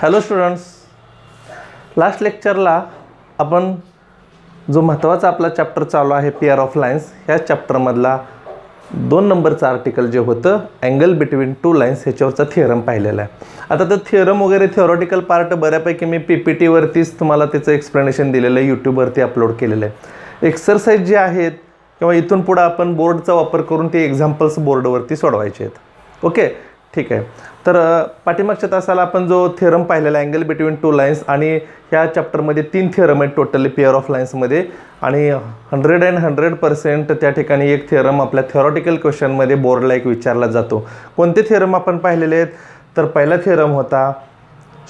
Hello students, last लेक्चरला आपण जो महत्त्वाचा आपला चॅप्टर चालू आहे पेअर ऑफ लाईन्स, ह्या चॅप्टरमधला 2 नंबरचं आर्टिकल जे होतं अँगल बिटवीन टू लाईन्स ह्याच्यावरचा थिअरम पाहिलेला आहे. आता तर थिअरम वगैरे थिओरॉटिकल पार्ट बऱ्यापैकी मी PPTवरतीच तुम्हाला त्याचं एक्सप्लेनेशन दिलेलं आहे, यूट्यूबवरती अपलोड केलेलं आहे. एक्सरसाइज जे आहेत किंवा इथून पुढं आपण बोर्डचा वापर करून ते एक्झाम्पल्स बोर्डवरती सोडवायचे आहेत. ओके, ठीक आहे. तर पाठीमागच्या तासाला आपण जो थिअरम पाहिलेला अँगल बिटवीन टू लाईन्स, आणि ह्या चॅप्टरमध्ये 3 थिअरम आहेत टोटली पेअर ऑफ लाईन्समध्ये, आणि 100% त्या ठिकाणी एक थिअरम आपल्या थिओरॉटिकल क्वेश्चनमध्ये बोर्डला एक विचारला जातो. कोणते थिअरम आपण पाहिलेले आहेत? तर पहिला थिअरम होता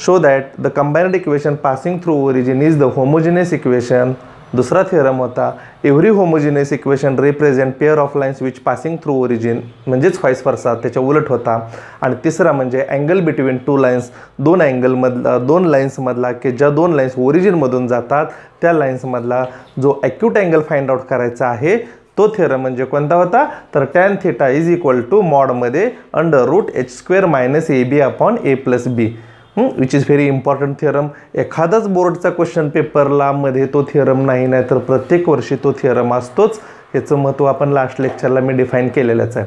show that the combined equation passing through origin is the homogeneous equation. दुसरा थिअरम होता every homogeneous equation represent pair of lines which passing through origin, म्हणजेच व्हाईस वर्सा, त्याच्या उलट होता. आणि तिसरा म्हणजे अँगल बिटवीन टू लाईन्स, दोन लाईन्समधला की ज्या 2 लाईन्स ओरिजिनमधून जातात त्या लाईन्समधला जो ॲक्यूट अँगल फाइंड आउट करायचा आहे तो थिअरम म्हणजे कोणता होता? तर tan θ इज इक्वल टू मॉडमध्ये √h² - AB upon A+B, which is very important theorem. एखादाच बोर्डचा क्वेश्चन पेपरला मध्ये तो थिअरम नाही तर प्रत्येक वर्षी तो थिअरम असतोच. याचं महत्त्व आपण लास्ट लेक्चरला मी डिफाईन केलेलंच आहे.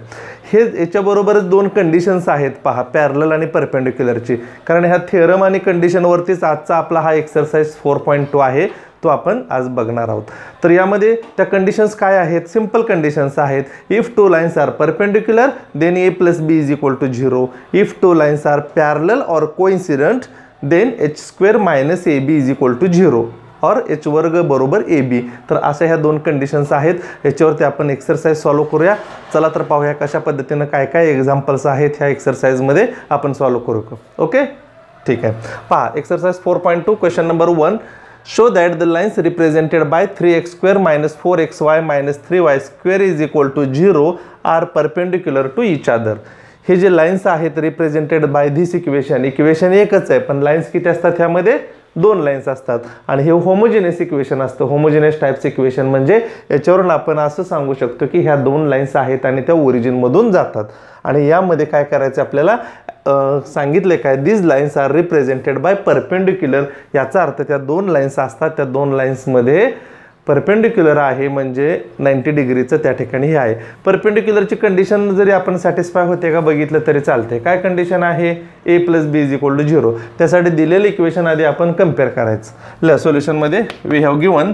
हे याच्याबरोबरच 2 कंडिशन्स आहेत पहा, पॅरलल आणि परपेंडिक्युलरची, कारण ह्या थिअरम आणि कंडिशनवरतीच आजचा आपला हा एक्सरसाइज 4.2 आहे, तो आपण आज बघणार आहोत. तर यामध्ये त्या कंडिशन्स काय आहेत? सिंपल कंडिशन्स आहेत. If two lines are perpendicular then A+B is equal to 0. If two lines are parallel or coincident then h² - AB is equal to 0 or h² बरोबर AB. तर अशा ह्या 2 कंडिशन्स आहेत. याच्यावरती आपण एक्सरसाइज सॉल्व करूया. चला तर पाहूया कशा पद्धतीनं काय काय एक्झाम्पल्स आहेत ह्या एक्सरसाइजमध्ये आपण सॉल्व करू. ओके, ठीक आहे. पहा exercise 4.2 question number 1. Show that the lines represented by 3x² - 4xy - 3y² is equal to 0 are perpendicular to each other. हे जे लाईन्स आहेत रिप्रेझेंटेड बाय धिस इक्वेशन एकच आहे, पण लाईन्स किती असतात? ह्यामध्ये 2 लाईन्स असतात, आणि हे होमोजिनियस इक्वेशन असतं. होमोजिनियस टाईप्स इक्वेशन म्हणजे याच्यावरून आपण असं सांगू शकतो की ह्या 2 लाईन्स आहेत आणि त्या ओरिजिनमधून जातात. आणि यामध्ये काय करायचं आपल्याला सांगितले काय? This lines are represented by perpendicular. याचा अर्थ त्या 2 लाईन्स असतात, त्या 2 लाईन्समध्ये परपेंडिक्युलर आहे म्हणजे 90 डिग्रीचं त्या ठिकाणी हे आहे. परपेंडिक्युलरची कंडिशन जरी आपण सॅटिस्फाय होते का बघितलं तरी चालते. काय कंडिशन आहे? A+B is equal to 0. त्यासाठी दिलेलं इक्वेशन आधी आपण कम्पेअर करायचं. सोल्युशनमध्ये we have given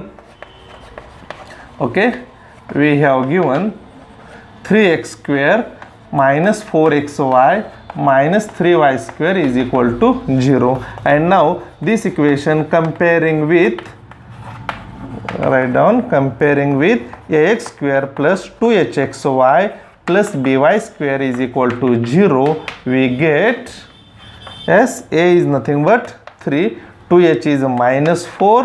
3x² - 4xy - 3y² is equal to 0. And now this equation comparing with ax² plus 2hxy plus by² is equal to 0. We get as a is nothing but 3, 2h is -4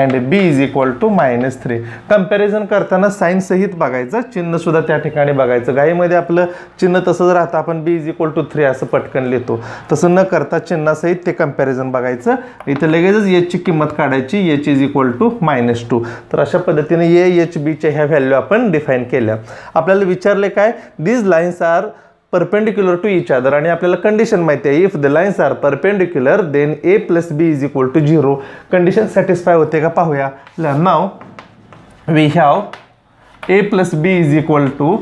and b is equal to -3. Comparison करताना sign सहित बघायचं, चिन्ह सुद्धा त्या ठिकाणी बघायचं. घाईमध्ये आपलं चिन्ह तसंच राहतं, आपण b इज इक्वल टू 3 असं पटकन लिहितो. तसं न करता चिन्हासहित ते कंपॅरिझन बघायचं. इथं लगेचच h ची किंमत काढायची, h इज इक्वल टू -2. तर अशा पद्धतीने a, h, b च्या ह्या व्हॅल्यू आपण डिफाईन केल्या. आपल्याला विचारले काय? These lines are perpendicular to each other, आणि आपल्याला कंडिशन माहिती आहे. If the lines are perpendicular then A+B is equal to 0. Condition satisfy होते का पाहूया. Now we have A+B is equal to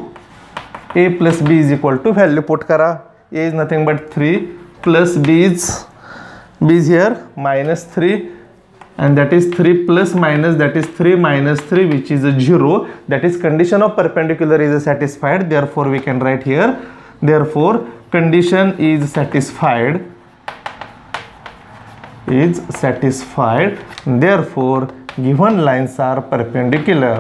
value put करा. A is nothing but 3 plus B is here -3 and that is 3 plus minus, that is 3 minus 3, which is a 0. That is condition of perpendicular is satisfied. Therefore we can write here, therefore condition is satisfied, therefore given lines are perpendicular.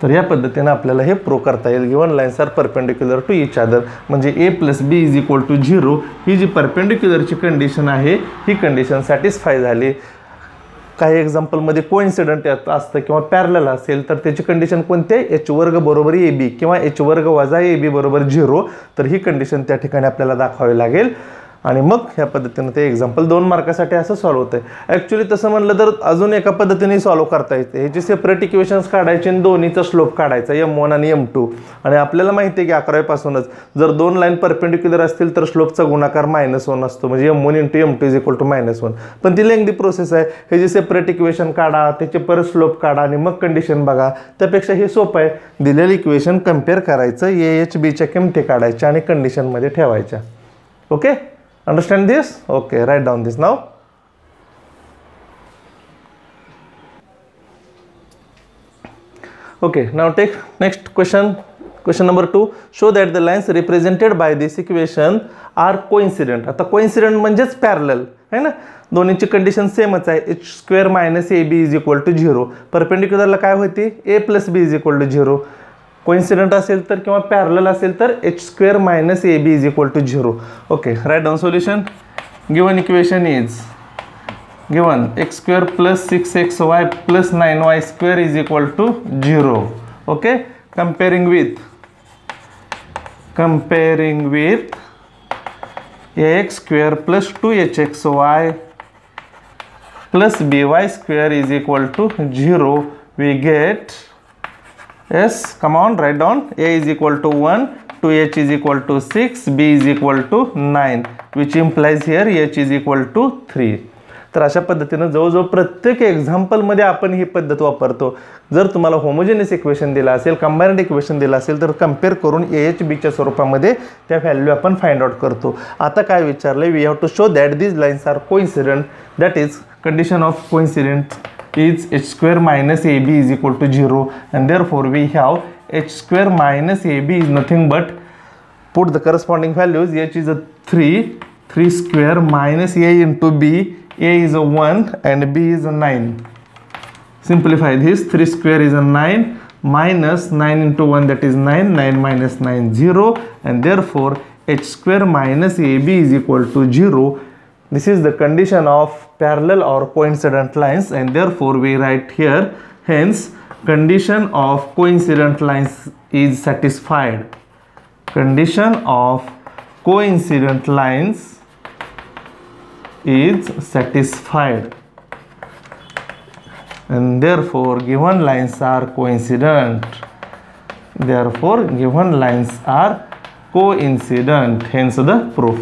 तर या पद्धतीने आपल्याला हे prove करता येईल. Given lines are perpendicular to each other म्हणजे A+B is equal to 0 ही जी परपेंडिक्युलरची कंडिशन आहे ही कंडिशन सॅटिस्फाय झाली. काही एक्झाम्पलमध्ये कोइन्सिडंट असतं किंवा पॅरलल असेल तर त्याची कंडिशन कोणती आहे? h² बरोबर AB किंवा h² - AB बरोबर 0. तर ही कंडिशन त्या ठिकाणी आपल्याला दाखवावी लागेल. आणि मग ह्या पद्धतीनं ते एक्झाम्पल 2 मार्कासाठी असं सॉल्व्ह होतं आहे. ॲक्च्युली तसं म्हणलं तर अजून एका पद्धतीने सॉल्व्ह करता येते. ह्याची सेपरेट इक्वेशन्स काढायचे आणि दोन्हीचा स्लोप काढायचा M1 आणि M2. आणि आपल्याला माहिती आहे की 11वी पासूनच जर 2 लाईन परपेंडिक्युलर असतील तर स्लोपचा गुणाकार -1 असतो, म्हणजे M1 × M2 = -1. पण ती लेंथी प्रोसेस आहे. ह्याची सेपरेट इक्वेशन काढा, त्याचे परत स्लोप काढा आणि मग कंडिशन बघा. त्यापेक्षा हे सोपं आहे. दिलेलं इक्वेशन कम्पेअर करायचं, AH Bच्या किमती काढायच्या आणि कंडिशनमध्ये ठेवायच्या. Okay, understand this? Okay, write down this now. Okay, now take next question. Question number 2. Show that the lines represented by this equation are coincident. आता coincident म्हणजेच पॅरलल है ना. दोन्हीची कंडिशन सेमच आहे. h² - ab = 0. परपेंडिक्युलरला काय होती? a + b = 0. कोइन्सिडेंट असेल तर किंवा पॅरलल असेल तर h² - ab = 0. Okay, right down solution. Given equation is given x² + 6xy + 9y² = 0. Okay, comparing with ax² + 2hxy + by² = 0, we get, yes, come on, write down. A = 1, 2h = 6, b = 9, which implies here h = 3. तर अशा पद्धतीनं जवळजवळ प्रत्येक एक्झाम्पलमध्ये आपण ही पद्धत वापरतो. जर तुम्हाला होमोजेनियस इक्वेशन दिला असेल, कंबाइंड इक्वेशन दिला असेल तर कम्पेअर करून AH Bच्या स्वरूपामध्ये त्या व्हॅल्यू आपण फाइंड आउट करतो. आता काय विचारलंय? We have to show that these lines are coincident. That is condition of coincident is h² - ab = 0, and therefore we have h² - ab is nothing but, put the corresponding values. H is a 3 square minus a into b. A is a 1 and b is a 9. Simplify this. 3 square is a 9 minus 9 into 1, that is 9. 9 minus 9, 0, and therefore h² - ab = 0. This is the condition of parallel or coincident lines, and therefore we write here, hence condition of coincident lines is satisfied. Condition of coincident lines is satisfied, and therefore given lines are coincident. Therefore given lines are coincident, hence the proof.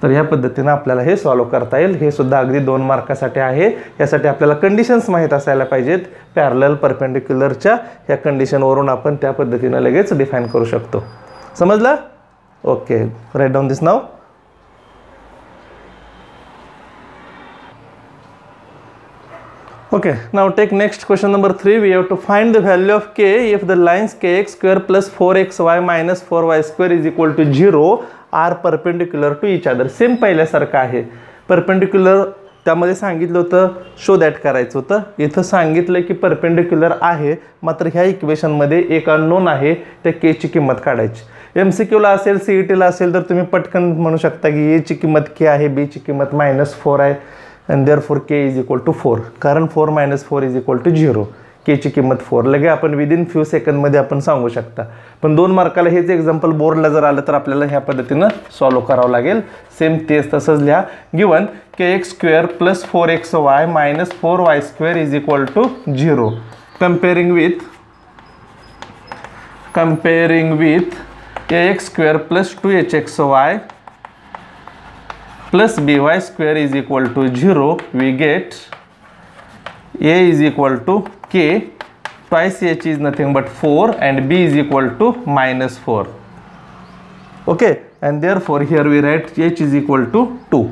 तर या पद्धतीने आपल्याला हे solve करता येईल. हे सुद्धा अगदी 2 मार्कासाठी आहे. यासाठी आपल्याला कंडिशन्स माहीत असायला पाहिजेत. पॅरलल परपेंडिक्युलरच्या ह्या कंडिशनवरून आपण त्या पद्धतीने लगेच डिफाईन करू शकतो. समजलं? Okay, right down this now. Okay, now take next question number 3. We have to find the value of k if the lines kx² + 4xy - 4y² = 0 are perpendicular to each other. Same पहिल्यासारखं आहे. Perpendicular त्यामध्ये सांगितलं होतं show that करायचं होतं. इथं सांगितलं की परपेंडिक्युलर आहे, मात्र ह्या इक्वेशनमध्ये एक अननोन आहे, त्या के ची किंमत काढायची. MCQला असेल, CETला असेल तर तुम्ही पटकन म्हणू शकता की A ची किंमत k आहे, B ची किंमत -4 आहे, and therefore k = 4. कारण 4 - 4 = 0. के ची किंमत 4 लगे आपण विदिन फ्यू सेकंदमध्ये आपण सांगू शकता. पण 2 मार्काला हेच एक्झाम्पल बोर्डला जर आलं तर आपल्याला ह्या पद्धतीनं सॉल्व करावं लागेल. सेम तेच तसंच लिहा. Given kx² + 4xy - 4y² = 0. Comparing with ax² + 2hxy plus by² = 0, we get a = k, twice h is nothing but 4, and b = -4. Okay, and therefore here we write h = 2.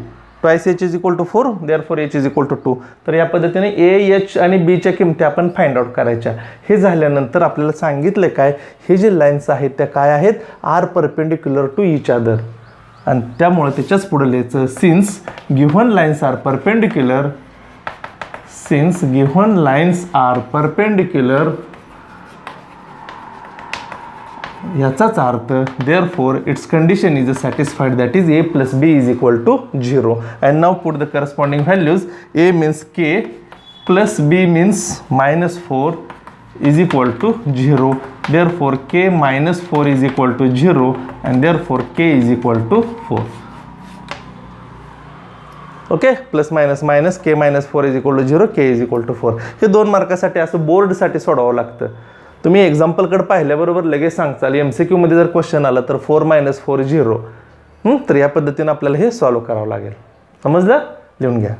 Twice h = 4, therefore h = 2. तर या पद्धतीने a, h आणि b च्या किमती आपण find out करायच्या. हे झाल्यानंतर आपल्याला सांगितलं काय, हे जे लाईन्स आहेत त्या काय आहेत, are perpendicular to each other. आणि त्यामुळे त्याच्याच पुढे लिहायचं, since given lines are perpendicular, since given lines are perpendicular, याचाच अर्थ therefore it's condition is satisfied, that is a + b = 0. And now put the corresponding values. a means k plus b means -4 = 0. Therefore k - 4 = 0, and therefore k = 4. Okay, plus minus minus k minus 4 is equal to 0, k is equal to 4. हे 2 मार्कासाठी असं बोर्डसाठी सोडवावं लागतं. तुम्ही एक्झाम्पलकडे पाहिल्याबरोबर लगेच सांगताल MCQ मध्ये जर question आला तर 4 - 4 0. तर या पद्धतीने आपल्याला हे सॉल्व्ह करावं लागेल. समजलं? लिहून घ्या.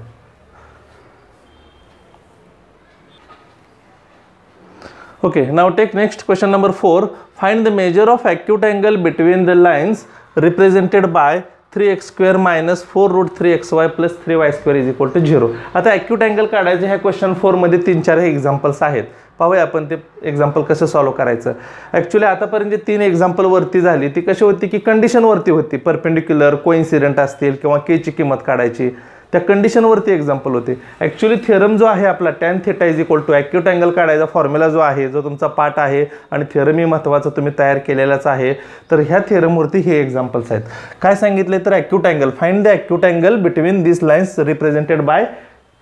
Okay, now take next question number 4. Find the measure of acute angle between the lines represented by 3x square minus 4 root 3xy plus 3y square is equal to 0. आता acute angle काढायचे ह्या question 4 मध्ये 3-4 examples आहेत. पाहूया आपण ते example कसं solve करायचं. ॲक्च्युली आतापर्यंत 3 एक्झाम्पल वरती झाली ती कशी होती की कंडिशन वरती होती, परपेंडिक्युलर, कोइन्सिडेंट असतील किंवा केची किंमत काढायची त्या कंडिशनवरती एक्झाम्पल होते. ॲक्च्युली थिअरम जो आहे आपला tan theta is equal to acute angle काढायचा फॉर्म्युला जो आहे, जो तुमचा पार्ट आहे आणि थिअरमही महत्त्वाचा तुम्ही तयार केलेलाच आहे. तर ह्या थिअरमवरती हे एक्झाम्पल्स आहेत. काय सांगितले तर acute angle, find the acute angle between this lines represented by,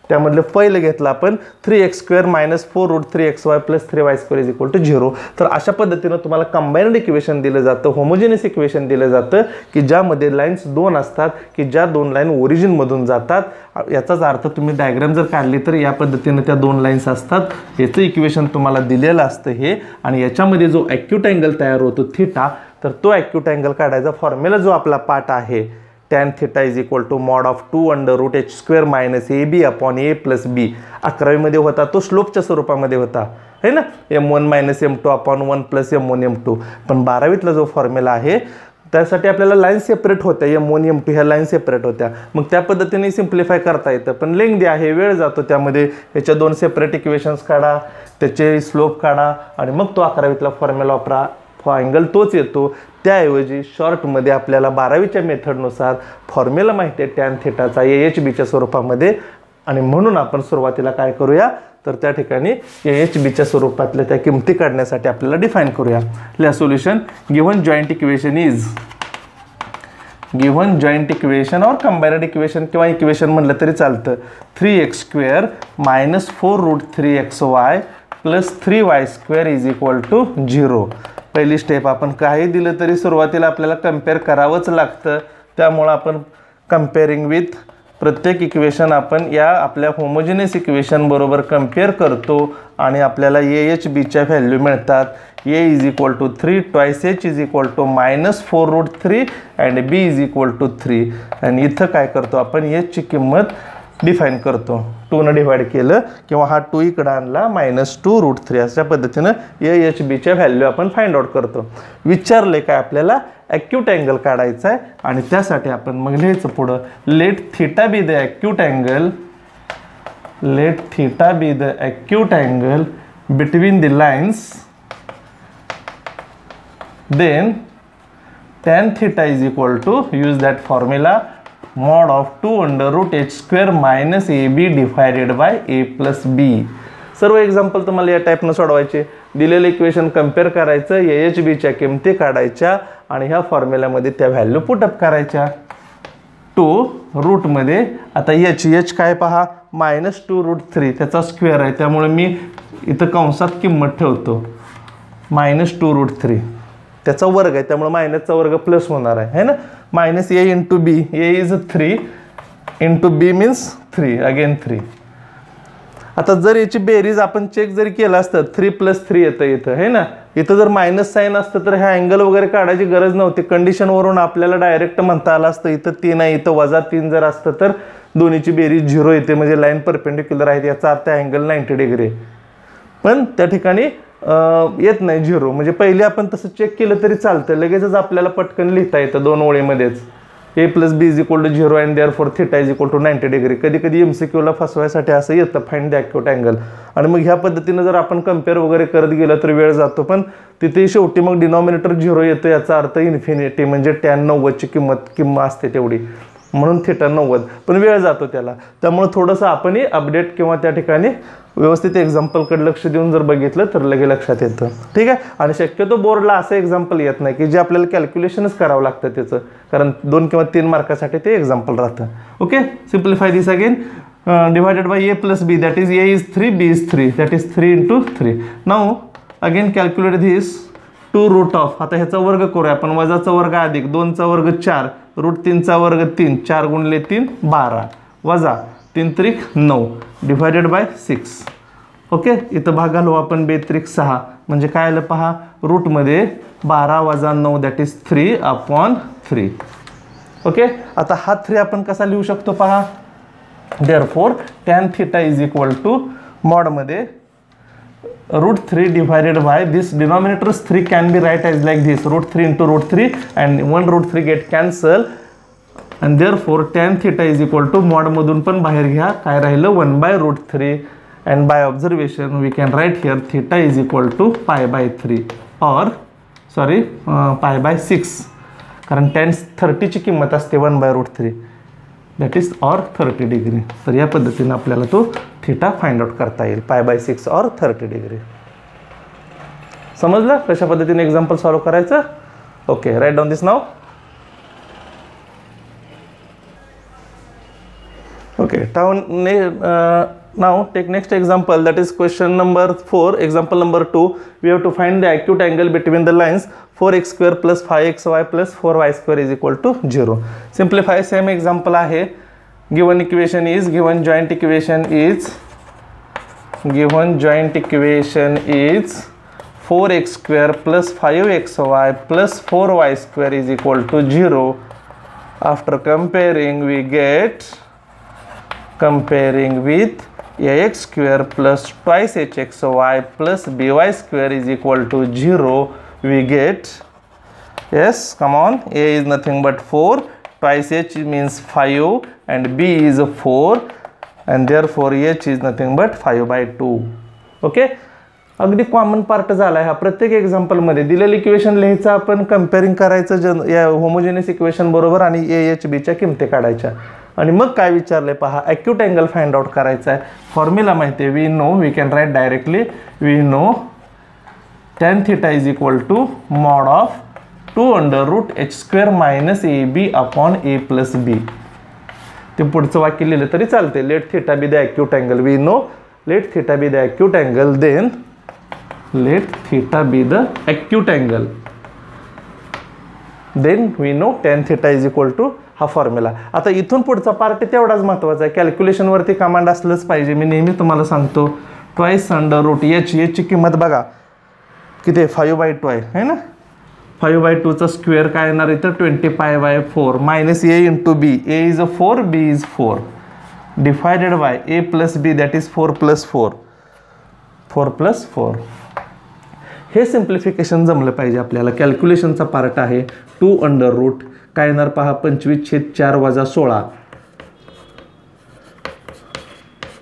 त्यामधलं पहिलं घेतलं आपण 3x square minus 4 root 3xy plus 3y square is equal to 0. तर अशा पद्धतीनं तुम्हाला कंबाईन्ड इक्वेशन दिलं जातं, होमोजेनियस इक्वेशन दिलं जातं की ज्यामध्ये लाईन्स 2 असतात की ज्या 2 लाईन ओरिजिनमधून जातात. याचाच अर्थ तुम्ही डायग्राम जर काढली तर या पद्धतीनं त्या 2 लाईन्स असतात. याचं इक्वेशन तुम्हाला दिलेलं असतं हे, आणि याच्यामध्ये जो ॲक्यूट अँगल तयार होतो थिटा, तर तो ॲक्यूट अँगल काढायचा फॉर्म्युला जो आपला पार्ट आहे tan theta is equal to mod of 2 under root h square minus AB upon A plus B. 11वीमध्ये होता तो स्लोपच्या स्वरूपामध्ये होता है ना, M1 minus M2 upon 1 plus M1 M2. पण 12वीतला जो फॉर्म्युला आहे त्यासाठी आपल्याला लाईन सेपरेट होत्या, M1 M2 ह्या लाईन सेपरेट होत्या. मग त्या पद्धतीने सिम्प्लिफाय करता येतं, पण लेंग्दी आहे, वेळ जातो त्यामध्ये. ह्याच्या 2 सेपरेट इक्वेशन्स काढा, त्याचे स्लोप काढा आणि मग तो 11वीतला फॉर्म्युला वापरा. अँगल तोच येतो. त्याऐवजी शॉर्टमध्ये आपल्याला 12वीच्या मेथडनुसार फॉर्म्युला माहिती आहे टॅन थिटाचा AHBच्या स्वरूपामध्ये, आणि म्हणून आपण सुरुवातीला काय करूया तर त्या ठिकाणी AHBच्या स्वरूपातल्या त्या किमती काढण्यासाठी आपल्याला डिफाइन करूया. लिहा solution. Given joint equation is, given joint equation और कंबाइंड इक्वेशन किंवा इक्वेशन म्हटलं तरी चालतं, 3x square minus 4 root 3xy plus 3y square is equal to 0. पहिली स्टेप, आपण काही दिलं तरी सुरुवातीला आपल्याला कम्पेअर करावंच लागतं. त्यामुळं आपण कम्पेअरिंग विथ प्रत्येक इक्वेशन आपण या आपल्या होमोजेनियस इक्वेशन बरोबर कम्पेअर करतो आणि आपल्याला AHBच्या व्हॅल्यू मिळतात. A is equal to 3 twice H is equal to minus 4 root 3 and B is equal to 3. आणि इथं काय करतो आपण Hची किंमत डिफाइन करतो, 2 ने डिवाइड केलं किंवा हा 2 इकडे आणला -2 रूट 3. अशा पद्धतीनं AHBच्या व्हॅल्यू आपण फाइंड आउट करतो. विचारले काय आपल्याला ॲक्यूट अँगल काढायचा आहे आणि त्यासाठी आपण मग लिहायचं पुढं, let theta be the acute angle, let theta be the acute angle between the lines, then tan theta is equal to use that formula mod of 2 under root h square minus AB divided by A plus B. सर्व example तुम्हाला या टाईपनं सोडवायचे. दिलेलं equation compare करायचं, AHBच्या किमती काढायच्या आणि ह्या फॉर्म्युल्यामध्ये त्या व्हॅल्यू पुटअप करायच्या. 2 रूटमध्ये आता h काय पहा -2 रूट 3 त्याचा स्क्वेअर आहे, त्यामुळे मी इथं कंसात किंमत ठेवतो -2 रूट 3, त्याचा वर्ग आहे त्यामुळे मायनसचा वर्ग प्लस होणार आहे ना. Minus A into B, A is 3 into B means 3 again 3. आता जर याची बेरीज आपण चेक जरी केलं असतं 3 + 3 येतं इथं है ना. इथं जर मायनस साईन असतं तर ह्या अँगल वगैरे काढायची गरज नव्हती. कंडिशनवरून आपल्याला डायरेक्ट म्हणता आलं असतं इथं 3 आहे, इथं -3 जर असतं तर दोन्हीची बेरीज 0 येते, म्हणजे लाईन परपेंडिक्युलर आहेत याचा अर्थ अँगल 90 डिग्री. पण त्या ठिकाणी येत नाही 0, म्हणजे पहिले आपण तसं चेक केलं तरी चालतं, लगेचच आपल्याला पटकन लिहिता येतं 2 ओळीमध्येच. A plus B is equal to 0 and therefore theta is equal to 90 degree. कधी कधी MCQला फसवायसाठी असं येतं फाइंड द ॲक्यूट अँगल, आणि मग ह्या पद्धतीनं जर आपण कम्पेअर वगैरे करत गेलं तर वेळ जातो. पण तिथे शेवटी मग डिनॉमिनेटर 0 येतो, याचा अर्थ इन्फिनिटी, म्हणजे tan 90ची किंमत असते तेवढी, म्हणून थिटा 90. पण वेळ जातो त्याला, त्यामुळे थोडंसं आपणही अपडेट किंवा त्या ठिकाणी व्यवस्थित एक्झाम्पलकडे लक्ष देऊन जर बघितलं तर लगे लक्षात येतं. ठीक आहे. आणि शक्यतो बोर्डला असं एक्झाम्पल येत नाही की जे आपल्याला कॅल्क्युलेशनच करावं लागतं त्याचं, कारण 2 किंवा 3 मार्कासाठी ते एक्झाम्पल राहतं. Okay, simplify this again. Divided by A plus B, that is A is 3, B is 3, that is 3 into 3. Now again calculate this 2 root of, आता ह्याचा वर्ग करूया आपण, वजाचा वर्ग अधिक 2चा वर्ग 4, रूट 3चा वर्ग 3, 4 गुणिले 3 12, वजा 3 त्रिक 9 डिवायडेड बाय 6. ओके, इथं भाग घालू आपण 2 त्रिक 6 म्हणजे काय आलं पहा, रूटमध्ये 12 वजा 9 दॅट इज 3/3. ओके, आता हा 3 आपण कसा लिहू शकतो पहा, therefore tan theta is equal to मॉडमध्ये √3 divided by this denominators 3 can be write as like this, √3 into √3 and 1 √3 get cancel and therefore tan theta is equal to mod मधून पण बाहेर घ्या, काय राहिलं 1/√3 and by observation we can write here theta is equal to pi/3 or sorry pi/6 कारण tan 30 ची किंमत असते 1/√3 दॅट इज ऑर 30 डिग्री. तर या पद्धतीने आपल्याला तो थीटा फाइंड आउट करता येईल, pi/6 और 30 डिग्री. समजलं कशा पद्धतीने एक्झाम्पल सॉल्व करायचं. Okay, right down this now. Okay, now take next example, that is question number 4. Example number 2, we have to find the acute angle between the lines 4x square plus 5xy plus 4y square is equal to 0. Simplify same example आहे. Given equation is 4x square plus 5xy plus 4y square is equal to 0. After comparing we get with ax square plus twice hxy plus by square is equal to 0. We get, yes, come on, a is nothing but 4, twice h means 5 and b is 4 and therefore h is nothing but 5/2. Okay, अगदी common part झाला हा. प्रत्येक example मध्ये दिलेलं equation लिहायचं, आपण कंपेअरिंग करायचं या होमोजेनियस इक्वेशन बरोबर आणि ए एच बीच्या किमती काढायच्या आणि मग काय विचारले पहा, ॲक्यूट अँगल फाइंड आउट करायचा आहे. फॉर्म्युला माहिती आहे, we know, we can write directly, we know tan theta is equal to mod of 2√h² minus ab/a+b. ते पुढचं वाक्य लिहिलं तरी चालते. Let theta be the acute angle. We know let theta be the acute angle, then let theta be the acute angle, then we know tan theta is equal to हा formula. आता इथून पुढचा पार्ट तेवढाच महत्त्वाचा आहे. कॅल्क्युलेशनवरती command असलंच पाहिजे. मी नेहमी तुम्हाला सांगतो ट्वाईस √h ची किंमत बघा किती आहे, 5/2 आहे ना. 5/2चा स्क्वेअर काय येणार इथं 20π/4 minus a into b. a is 4, b is 4 divided by a plus b that is 4 + 4 4 + 4. हे सिम्प्लिफिकेशन जमलं पाहिजे आपल्याला. कॅल्क्युलेशनचा पार्ट आहे. 2√, काय येणार पहा 25/4 वजा 16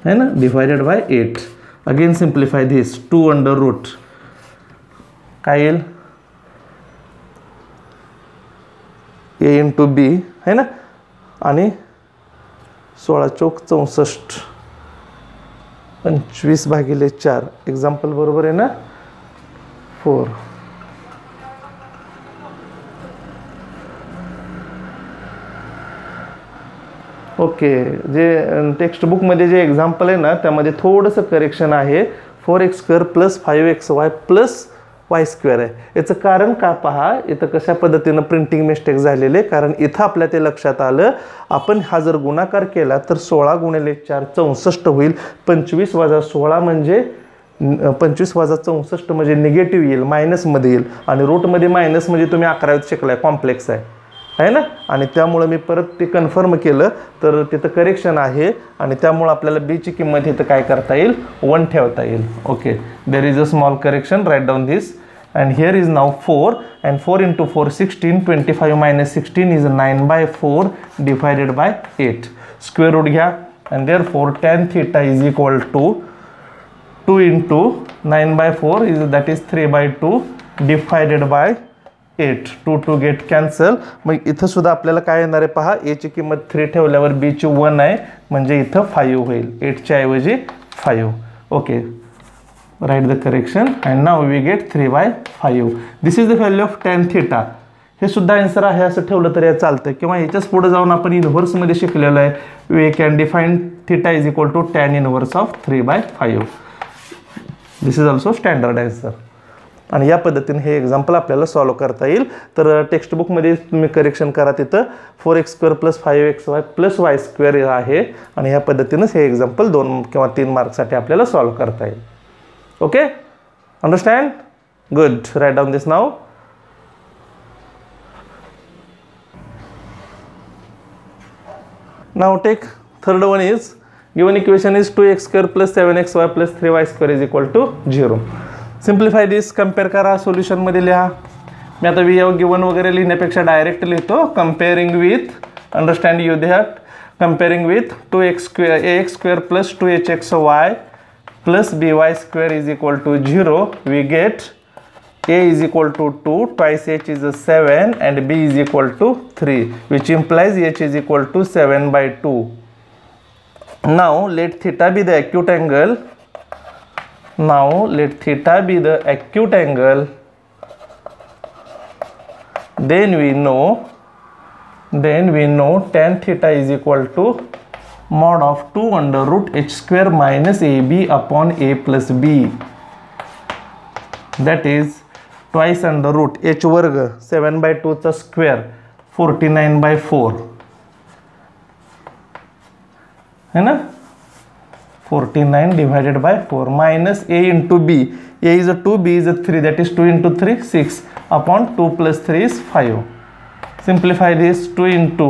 है ना, डिवायडेड बाय 8. अगेन सिम्प्लिफाय दिस, 2√, काय येईल a इंटू बी है ना, आणि 16 चौक 64, 25/4. एक्झाम्पल बरोबर आहे ना, 4. ओके, जे टेक्स्टबुकमध्ये जे एक्झाम्पल आहे ना त्यामध्ये थोडंसं करेक्शन आहे. 4x² + 5xy + y² आहे. याचं कारण का पहा, इथं कशा पद्धतीनं प्रिंटिंग मिस्टेक झालेले, कारण इथं आपल्या ते लक्षात आलं, आपण हा जर गुणाकार केला तर 16 × 4 64 होईल. 25 वजा 16 म्हणजे 25 वजा 64 म्हणजे निगेटिव्ह येईल, मायनसमध्ये येईल. आणि रूटमध्ये मायनस म्हणजे तुम्ही 11वीत शिकलाय, कॉम्प्लेक्स आहे ना. आणि त्यामुळं मी परत ते कन्फर्म केलं तर तिथं करेक्शन आहे आणि त्यामुळं आपल्याला बीची किंमत इथं काय करता येईल, 1 ठेवता येईल. Okay, there is a small correction, right down this. and here is now 4 and 4 into 4 16, 25 minus 16 is 9/4 divided by 8. Square root घ्या and therefore tan theta is equal to 2 into 9/4 is that is 3/2 divided by 8. 2 get cancel. मग इथं सुद्धा आपल्याला काय येणार आहे पहा, a ची किंमत 3 ठेवल्यावर b ची 1 आहे म्हणजे इथं 5 होईल, 8 च्या ऐवजी 5. Okay, write the correction and now we get 3/5. This is the value of tan theta. हे सुद्धा आन्सर आहे असं ठेवलं तरी चालतं, किंवा याच्याच पुढे जाऊन आपण इनव्हर्स मध्ये शिकलेलं आहे. We can define theta is equal to tan inverse of 3/5. This is also standard answer. आणि या पद्धतीने हे एक्झाम्पल आपल्याला सॉल्व करता येईल. तर टेक्स्टबुकमध्ये तुम्ही करेक्शन करा, तिथं 4x² + 5xy + y² आहे आणि या पद्धतीनेच हे एक्झाम्पल 2 किंवा 3 मार्क्ससाठी आपल्याला सॉल्व करता येईल. Okay, understand? Good. Write down this now. Now take third one is given equation is 2x² + 7xy + 3y² = 0. Simplify this. Compare करा, सोल्युशन मध्ये लिहा. मी आता गिवन वगैरे लिहिण्यापेक्षा डायरेक्ट लिहितो. Comparing with, understand you that, comparing with 2x² ax² + 2hxy + by² = 0. We get a is equal to 2, twice h is 7 and b is equal to 3, which implies h is equal to 7/2. Now let theta be the acute angle. Now let theta be the acute angle. Then we know tan theta is equal to mod of 2√h² - ab upon a plus b. That is twice h² 7/2 चा square 49/4 है ना. 49 divided by 4 minus a into b. A is a 2, b is a 3, that is 2 into 3 6 upon 2 plus 3 is 5. Simplify this. 2 into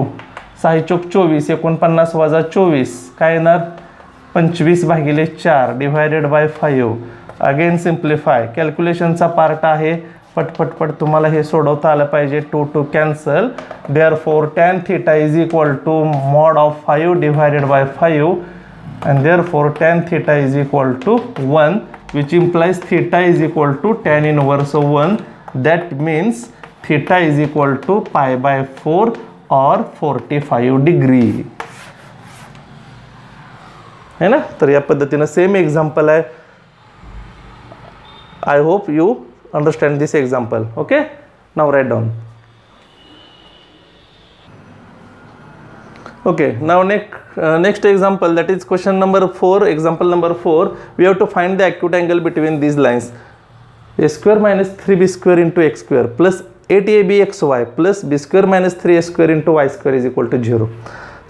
6 चौक 24, 49 वजा 24 काय येणार 25/4 divided by 5. Again simplify. कॅल्क्युलेशनचा part आहे, पटपट तुम्हाला हे सोडवता आलं पाहिजे. 2 cancel. Therefore tan theta is equal to mod of 5 divided by 5 and therefore tan theta is equal to 1, which implies theta is equal to tan inverse 1. That means theta is equal to π/4 or 45 degree. है ना. तर या पद्धतीने same example आहे. I hope you understand this example. Okay, now write down. Okay, now next example, that is question number 4. Example number 4, we have to find the acute angle between these lines. a² - 3b² into x² plus 8abxy plus b² - 3a² into y² = 0.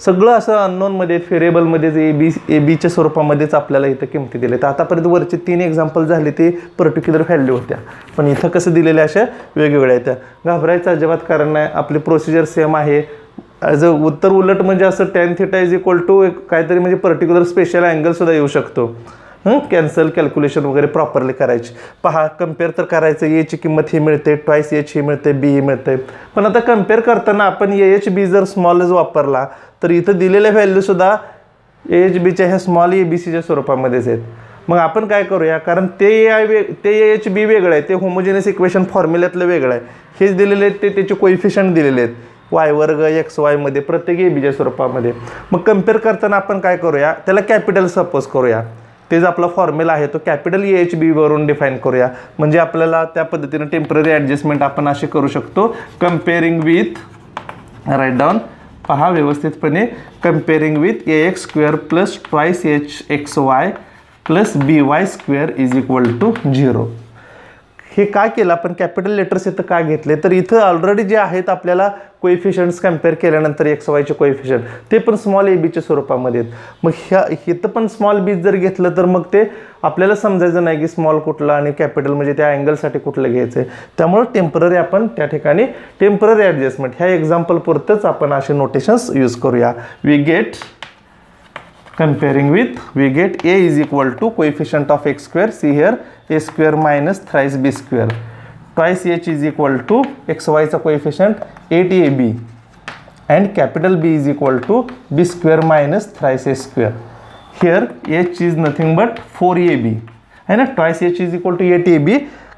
सगळं असं अननोनमध्ये व्हेरिएबलमध्ये ए बीच्या स्वरूपामध्येच आपल्याला इथं किमती दिल्या. तर आतापर्यंत वरचे 3 एक्झाम्पल झाले ते पर्टिक्युलर व्हॅल्यू होत्या, पण इथं कसं दिलेल्या अशा वेगवेगळ्या आहेत. घाबरायचं अजिबात कारण नाही, आपली प्रोसिजर सेम आहे. उत्तर उलट म्हणजे असं tan theta is equal to काहीतरी म्हणजे पर्टिक्युलर स्पेशल अँगलसुद्धा येऊ शकतो. कॅन्सल कॅल्क्युलेशन वगैरे प्रॉपरली करायची. पहा, कम्पेअर तर करायचं. एची किंमत ही मिळते, ट्वाईस एच ही मिळते, बी ही मिळते. पण आता कम्पेअर करताना आपण एच बी जर स्मॉलच वापरला तर इथं दिलेल्या व्हॅल्यूसुद्धा एच बीच्या ह्या स्मॉल ए बी सीच्या स्वरूपामध्येच आहेत. मग आपण काय करूया, कारण ते एच बी वेगळं आहे, ते होमोजेनियस इक्वेशन फॉर्म्युल्यातलं वेगळं आहे. हेच दिलेले आहेत, ते त्याचे कोइफिशियंट दिलेले आहेत y² xy मध्ये प्रत्येक ए बीच्या स्वरूपामध्ये. मग कम्पेअर करताना आपण काय करूया, त्याला कॅपिटल सपोज करूया. तेच आपला फॉर्म्युला आहे तो कॅपिटल एच बी वरून डिफाईन करूया. म्हणजे आपल्याला त्या पद्धतीने टेम्पररी ॲडजस्टमेंट आपण अशी करू शकतो. कम्पेअरिंग विथ, राईट डाऊन, पहा व्यवस्थितपणे, comparing with ax² plus twice hxy plus by² = 0. हे का केलं आपण, कॅपिटल लेटर्स इथं का घेतले, तर इथं ऑलरेडी जे आहेत आपल्याला कोइफिशियंट्स कम्पेअर केल्यानंतर एक्स वायचे कोइफिशियंट ते पण स्मॉल ए बीच्या स्वरूपामध्ये आहेत. मग इथं पण स्मॉल बी जर घेतलं तर मग ते आपल्याला समजायचं नाही की स्मॉल कुठला आणि कॅपिटल म्हणजे त्या अँगलसाठी कुठलं घ्यायचं आहे. त्यामुळे टेम्पररी आपण त्या ठिकाणी टेम्पररी ॲडजस्टमेंट ह्या एक्झाम्पल पुरतंच आपण असे नोटेशन्स यूज करूया. We get comparing with, we get a is equal to coefficient of x², see here a² minus thrice b², twice h is equal to xy चा coefficient 8ab and capital B is equal to b² minus thrice a². Here h is nothing but 4ab है ना, twice h is equal to 8ab,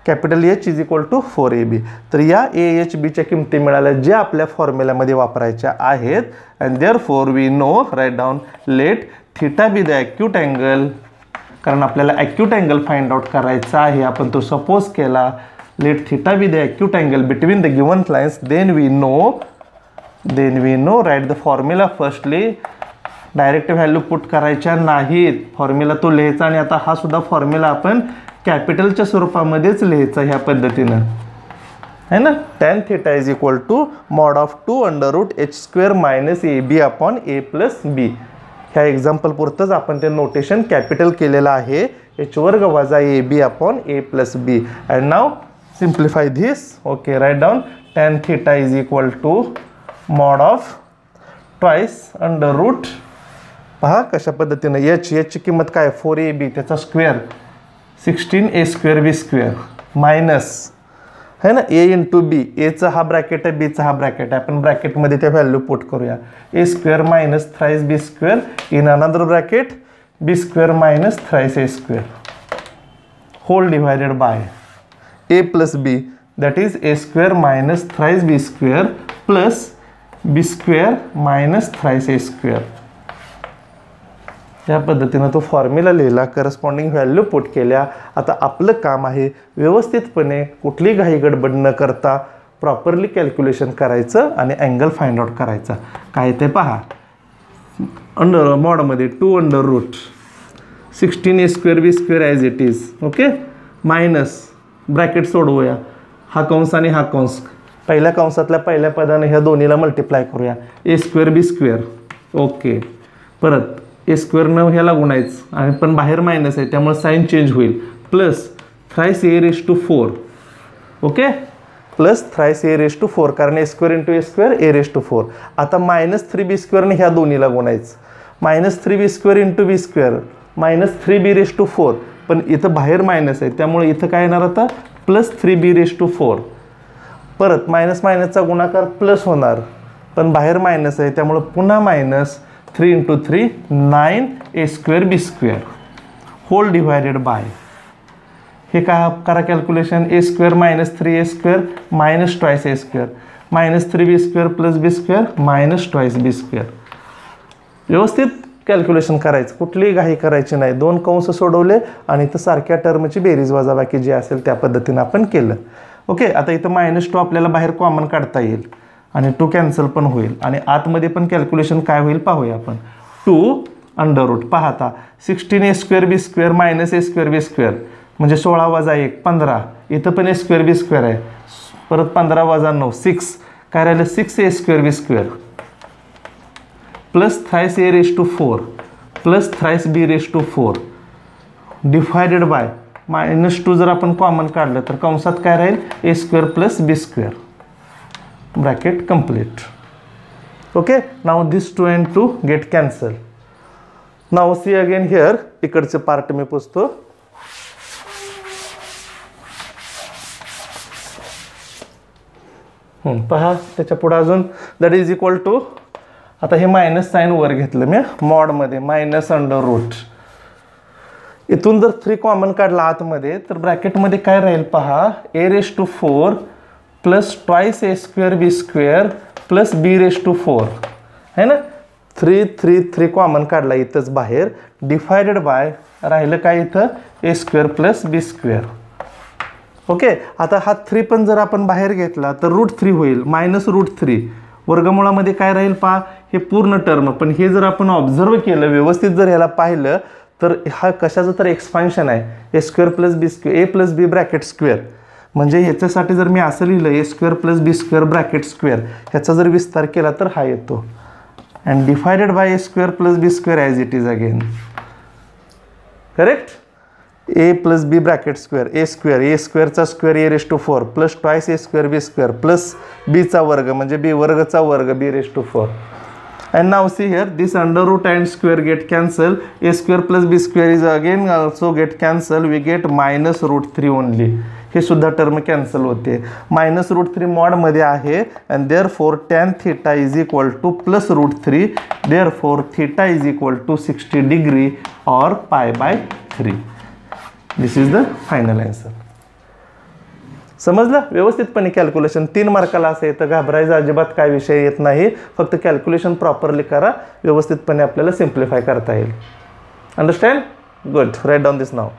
capital H is equal to 4ab. तर या AHB च्या किमती मिळाल्या ज्या आपल्या फॉर्म्युल्यामध्ये वापरायच्या आहेत. and therefore we know, write down, let theta be the acute angle, कारण आपल्याला acute angle find out करायचा आहे. आपण तो सपोज केला. let theta be the acute angle between the given lines, then we know, write the formula firstly. Direct value put करायच्या नाहीत, formula तो लिहायचा. आणि आता हा सुद्धा फॉर्म्युला आपण कॅपिटलच्या स्वरूपामध्येच लिहायचं ह्या पद्धतीनं है ना. tan theta is equal to mod of 2 under root h square minus a B upon A plus b. ह्या एक्झाम्पल पुरतंच आपण ते नोटेशन कॅपिटल केलेलं आहे, h वर्ग वजा A B upon A plus B. And now simplify this. Okay, right down tan theta is equal to mod of twice under root, पहा कशा पद्धतीनं ची किंमत काय 4ab त्याचा स्क्वेअर 16a स्क्वेअर बी स्क्वेअर मायनस है ना a इंटू बी. एचा हा ब्रॅकेट आहे, बीचा हा ब्रॅकेट आहे, आपण ब्रॅकेटमध्ये त्या व्हॅल्यू पुट करूया. A square minus thrice b square in another bracket b square minus thrice a square whole divided by a plus b that is a square minus thrice b square plus b square minus thrice a square. या पद्धतीनं तो formula लिहिला, corresponding value put केल्या. आता आपलं काम आहे व्यवस्थितपणे कुठली घाई गडबड न करता प्रॉपरली कॅल्क्युलेशन करायचं आणि अँगल फाइंड आउट करायचा. काय ते पहा, अंडर मॉडमध्ये 2 under root 16a square B square as it is. Okay, minus bracket सोडवूया, हा कंस आणि हा कंस, पहिल्या कंसातल्या पहिल्या पदाने ह्या दोन्हीला मल्टिप्लाय करूया. A square B square. Okay, परत ए स्क्वेअर न ह्याला गुणायचं आणि पण बाहेर मायनस आहे त्यामुळे साईन चेंज होईल. Plus thrice a raise to 4. Okay, plus thrice a raise to 4 कारण a square into a square a raise to 4. आता मायनस 3b स्क्वेअरने ह्या दोन्हीला गुणायचं. Minus 3b square into b square minus 3b raise to 4, पण इथं बाहेर minus आहे त्यामुळे इथं काय येणार आता प्लस 3b रेस टू 4. परत मायनस मायनसचा गुणाकार प्लस होणार, पण बाहेर मायनस आहे त्यामुळे पुन्हा minus 3 into 3 9 a square B square whole divided by, हे काय करा calculation, a square minus 3a square minus twice a square minus 3b square plus b square minus twice b square. व्यवस्थित कॅल्क्युलेशन करायचं, कुठलीही घाई करायची नाही. 2 कंस सोडवले आणि इथं सारख्या टर्मची बेरीज वजाबाकी जी असेल त्या पद्धतीनं आपण केलं. ओके, आता इथं -2 आपल्याला बाहेर कॉमन काढता येईल आणि 2 कॅन्सल पण होईल आणि आतमध्ये पण कॅल्क्युलेशन काय होईल पाहूया आपण. 2 अंडर रूट पाहता 16a स्क्वेअर बी स्क्वेअर मायनस ए स्क्वेअर बी स्क्वेअर म्हणजे 16 वजा 1 15. इथं पण ए स्क्वेअर बी स्क्वेअर आहे, परत 15 वजा 9 6 काय राहिलं 6a square B square plus thrice a raise to 4 plus thrice b raise to 4 divided by -2 जर आपण कॉमन काढलं तर कंसात काय राहील a square plus b square bracket complete. Okay, now this 2 and 2 get cancel. Now see again here, इकडचे part मी पुसतो. पहा त्याच्या पुढे अजून दॅट इज इक्वल टू, आता हे मायनस साईन वर घेतलं मी मॉडमध्ये मायनस अंडर रूट. इथून जर 3 कॉमन काढला आतमध्ये तर ब्रॅकेटमध्ये काय राहील पहा, a raise to 4 plus twice a square B square plus b raise to 4 है ना. 3 कॉमन काढला इथंच बाहेर डिवायडेड बाय राहिलं काय इथं ए square plus b square. Okay, आता हा 3 पण जर आपण बाहेर घेतला तर √3 होईल मायनस √3. वर्गमुळामध्ये काय राहील पहा, हे पूर्ण टर्म. पण हे जर आपण ऑब्झर्व केलं व्यवस्थित जर ह्याला पाहिलं तर हा कशाचं तर एक्सपान्शन आहे, a square plus b square a plus b bracket square. म्हणजे ह्याच्यासाठी जर मी असं लिहिलं a square plus b square bracket square, ह्याचा जर विस्तार केला तर हा येतो. And divided by a square plus b square as it is again. Correct, a plus b bracket square a स्क्वेअरचा square a raise to 4 plus twice a square B square plus बीचा वर्ग म्हणजे बी वर्गचा वर्ग बी raise to 4. And now see here, this under root and square get cancel. A square plus b square is again also get cancel. We get minus √3 only. हे सुद्धा term cancel होते. Minus √3 मॉडमध्ये आहे and therefore tan theta is equal to plus √3. Therefore theta is equal to 60 degree or π/3. This is the final answer. समजलं व्यवस्थितपणे calculation. 3 मार्काला असं येतं, घाबरायचं अजिबात काय विषय येत नाही. फक्त कॅल्क्युलेशन प्रॉपरली करा, व्यवस्थितपणे आपल्याला सिम्प्लिफाय करता येईल. Understand? Good. Write down this now.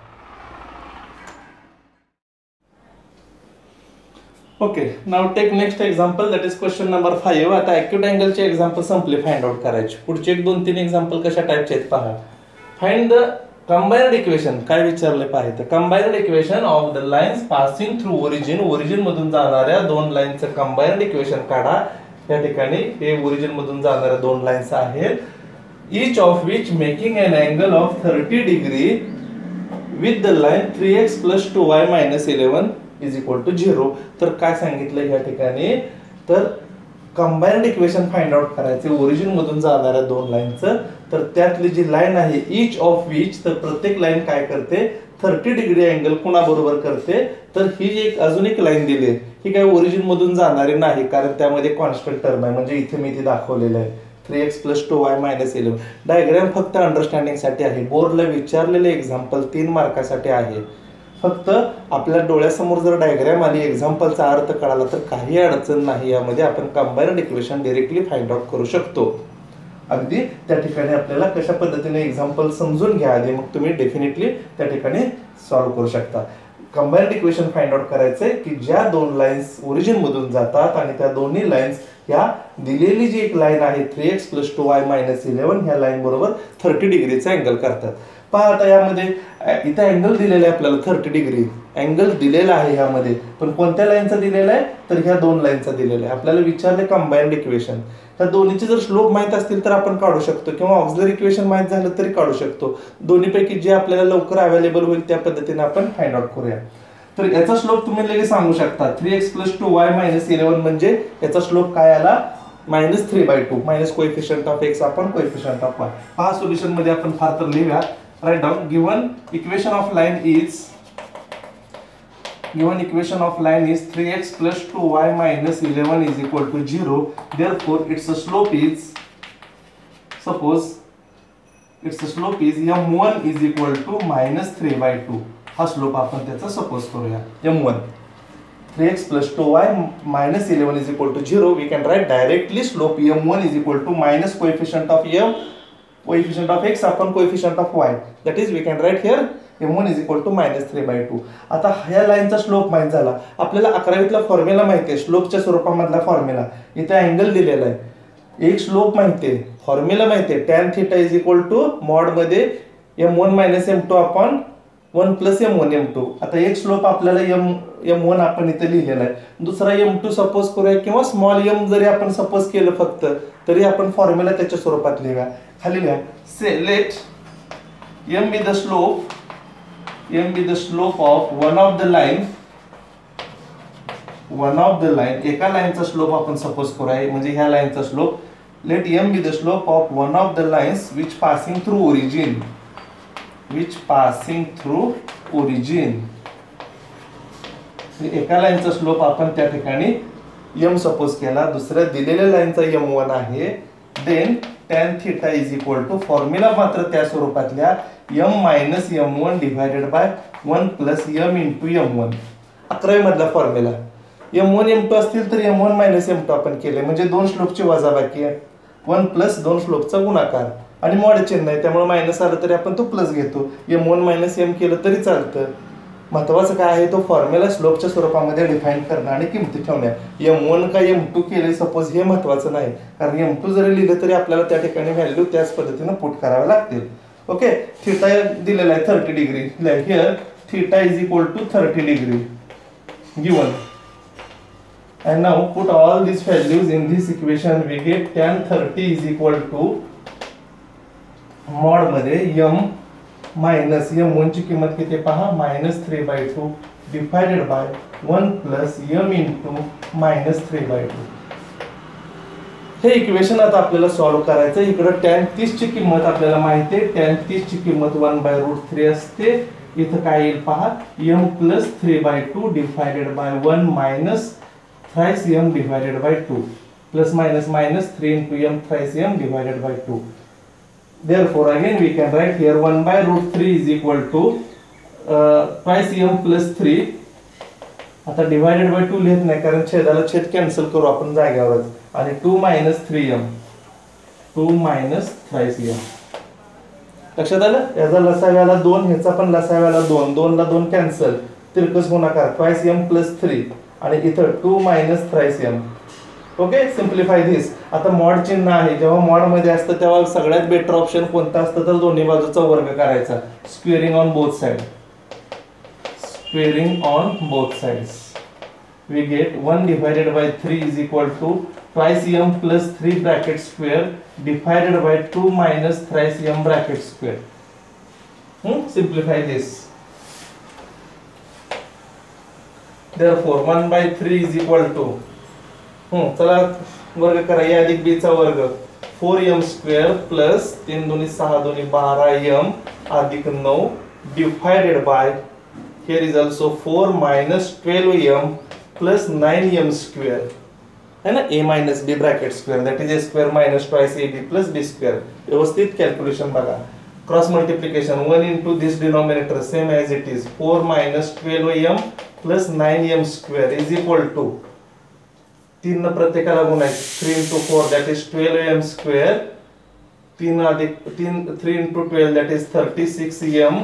Okay, now take next example that is question number 5. आता ॲक्यूट अँगलचे एक्झाम्पल सिम्प्ली फाइंड आउट करायचे. पुढचे 1 2 3 एक्झाम्पल कशा टाईपचे आहेत पहा. फाइंड द कंबाइन्ड इक्वेशन काय विचारले पाहिजे, combined equation of the lines passing through origin, origin मधून जाणाऱ्या दोन लाईनचं कंबाइन्ड इक्वेशन काढा. या ठिकाणी हे ओरिजिन मधून जाणाऱ्या दोन लाईन्स आहेत, each of which making an angle of 30 degree with the line 3x plus 2y minus 11 is equal to 0. तर काय सांगितलं या ठिकाणी, तर कंबाइन्ड इक्वेशन फाइंड आउट करायचे ओरिजिन मधून जाणाऱ्या दोन लाईनचं. तर त्यातली जी लाईन आहे each of which, तर प्रत्येक लाईन काय करते 30 डिग्री अँगल कुणा बरोबर करते, तर ही जी एक अजून एक लाईन दिली आहे ही काय ओरिजिन मधून जाणारी नाही, कारण त्यामध्ये कॉन्स्टंट टर्म आहे, म्हणजे इथे मी ती दाखवलेलं आहे 3x plus 2y minus 11. Diagram फक्त अंडरस्टँडिंग साठी आहे, बोर्डला विचारलेले एक्झाम्पल 3 मार्कासाठी आहे. फक्त आपल्या डोळ्यासमोर जर डायग्राम आली, एक्झाम्पलचा अर्थ कळाला तर काही अडचण नाही, यामध्ये आपण कंबाइन्ड इक्वेशन डायरेक्टली फाइंड आउट करू शकतो. अगदी त्या ठिकाणी आपल्याला कशा पद्धतीने एक्झाम्पल समजून घ्या आधी, मग तुम्ही डेफिनेटली त्या ठिकाणी सॉल्व्ह करू शकता. कंबाइन्ड इक्वेशन फाइंड आउट करायचंय की ज्या दोन लाईन्स ओरिजिन मधून जातात आणि त्या दोन्ही लाईन्स ह्या दिलेली जी एक लाईन आहे 3x plus 2y minus 11 ह्या लाईन बरोबर 30 डिग्रीचा अँगल करतात. पहा आता यामध्ये इथे अँगल दिलेला आहे आपल्याला 30 डिग्री अँगल दिलेला आहे यामध्ये, पण कोणत्या लाईनचा दिलेला आहे, तर ह्या दोन लाईनचा दिलेला आहे. आपल्याला विचारले कंबाइन्ड इक्वेशन, त्या दोन्हीचे जर स्लोप माहित असतील तर आपण काढू शकतो, किंवा ऑक्झिलरी इक्वेशन माहित झालं तरी काढू शकतो. दोन्हीपैकी जे आपल्याला लवकर अवेलेबल होईल त्या पद्धतीने आपण फाइंड आउट करूया. तर याचा स्लोप तुम्ही लगेच सांगू शकता 3x plus 2y minus 11 म्हणजे याचा स्लोप काय आला -3/2 मायनस कोएफिशियंट ऑफ x आपण कोएफिशियंट ऑफ y. पहा सोल्युशन मध्ये आपण फार तर लिहूया. Write down given equation of line is 3x plus 2y minus 11 is equal to 0. Therefore its slope is, suppose its slope is m1 is equal to -3/2. हा slope आपण त्याचा suppose करूया m1. 3x plus 2y minus 11 is equal to 0. We can write directly slope m1 is equal to minus coefficient of m, coefficient of x upon coefficient of y. That is we can write here m1 is equal to -3/2. आता ह्या लाईनचा slope माहित झाला. आपल्याला 11वीतला formula माहिती आहे, स्लोपच्या स्वरूपामधला formula. इथे angle दिलेला आहे, एक स्लोप माहिती आहे, फॉर्म्युला माहिती आहे tan θ is equal to mod मध्ये m1 minus m2 upon 1 plus m1 m2. आता एक स्लोप आपल्याला m1 आपण इथे लिहिलेला आहे, दुसरा m2 सपोज करूया, किंवा स्मॉल m जरी आपण सपोज केलं फक्त तरी आपण फॉर्म्युला त्याच्या स्वरूपात लिहूया. खाली लिहा से late m be the slope of one of the line, एका लाईनचा स्लोप आपण सपोज करूया, म्हणजे ह्या लाईनचा slope. Let m be the slope of one of the lines which passing through origin. एका लाईनचा स्लोप आपण त्या ठिकाणी m सपोज केला, दुसऱ्या दिलेल्या लाईनचा m1 आहे. Then tan θ is equal to formula मात्र त्या स्वरूपातल्या m minus m1 divided by 1 plus m into m1. 11वी मधला फॉर्म्युला m1 m2 असतील तर m1 minus m2 आपण केले, म्हणजे दोन स्लोपची वजाबाकी आहे, 1 प्लस दोन स्लोपचा गुणाकार आणि मॉड चिन्ह आहे, त्यामुळे मायनस आलं तरी आपण तो प्लस घेतो. m1 minus m केलं तरी चालतं. महत्वाचं काय आहे, तो फॉर्म्युला स्लोपच्या स्वरूपामध्ये डिफाईन करणं आणि किमती ठेवण्या. m1 का m2 केले सपोज हे महत्वाचं नाही, कारण m2 जरी लिहिलं तरी आपल्याला त्या ठिकाणी व्हॅल्यू त्याच पद्धतीने पुट कराव्या लागतील. ओके, थीटा दिलेला आहे 30 degree. Here theta is equal to 30 degree given. And now put all these values in this equation. We get tan 30 is equal to mod मध्ये m मायनस m1 ची किंमत किती पहा -3/2 divided by 1 plus m into -3/2. हे equation आता आपल्याला solve करायचं. इकडे tan 30 ची किंमत आपल्याला माहिती आहे, tan 30 ची किंमत 1/√3 असते. इथं काय येईल पहा m plus 3/2 divided by 1 minus thrice m divided by 2 plus minus minus 3 into m thrice m divided by 2. Therefore again we can write here 1/√3 is equal to twice m plus 3. आता divided by 2 लिहित नाही कारण छेदाला छेद cancel करू आपण जागेवरच, आणि 2 minus 3m 2 minus thrice m. लक्षात आलं, याचा लसाव्याला 2 ह्याचा पण लसाव्याला 2, 2 ला 2 कॅन्सल, तिरकस गुणाकार twice m plus 3 आणि इथं 2 minus thrice m okay, simplify this. आता मॉड चिन्ह आहे, जेव्हा मॉड मध्ये असतं तेव्हा सगळ्यात बेटर ऑप्शन कोणता असतं तर दोन्ही बाजूचा वर्ग करायचा. Squaring on both side. Squaring on both sides. We get 1 divided by 3 is equal to twice m plus 3 bracket square divided by 2 minus thrice m bracket square. Simplify this. Therefore 1 by 3 is equal to चला वर्ग करा. a अधिक b चा वर्ग 4m square plus 3 दूनी 6 दूनी 12m अधिक 9 divided by here is also 4 minus 12m plus 9m square है ना, a minus b bracket square that is a square minus twice ab plus b square. व्यवस्थित calculation बघा. Cross multiplication 1 into this denominator same as it is 4 minus 12m plus 9m square is equal to 3 न प्रत्येकाला गुणायचं 3 into 4 that is 12m square 3 अधिक 3 into 12 that is 36m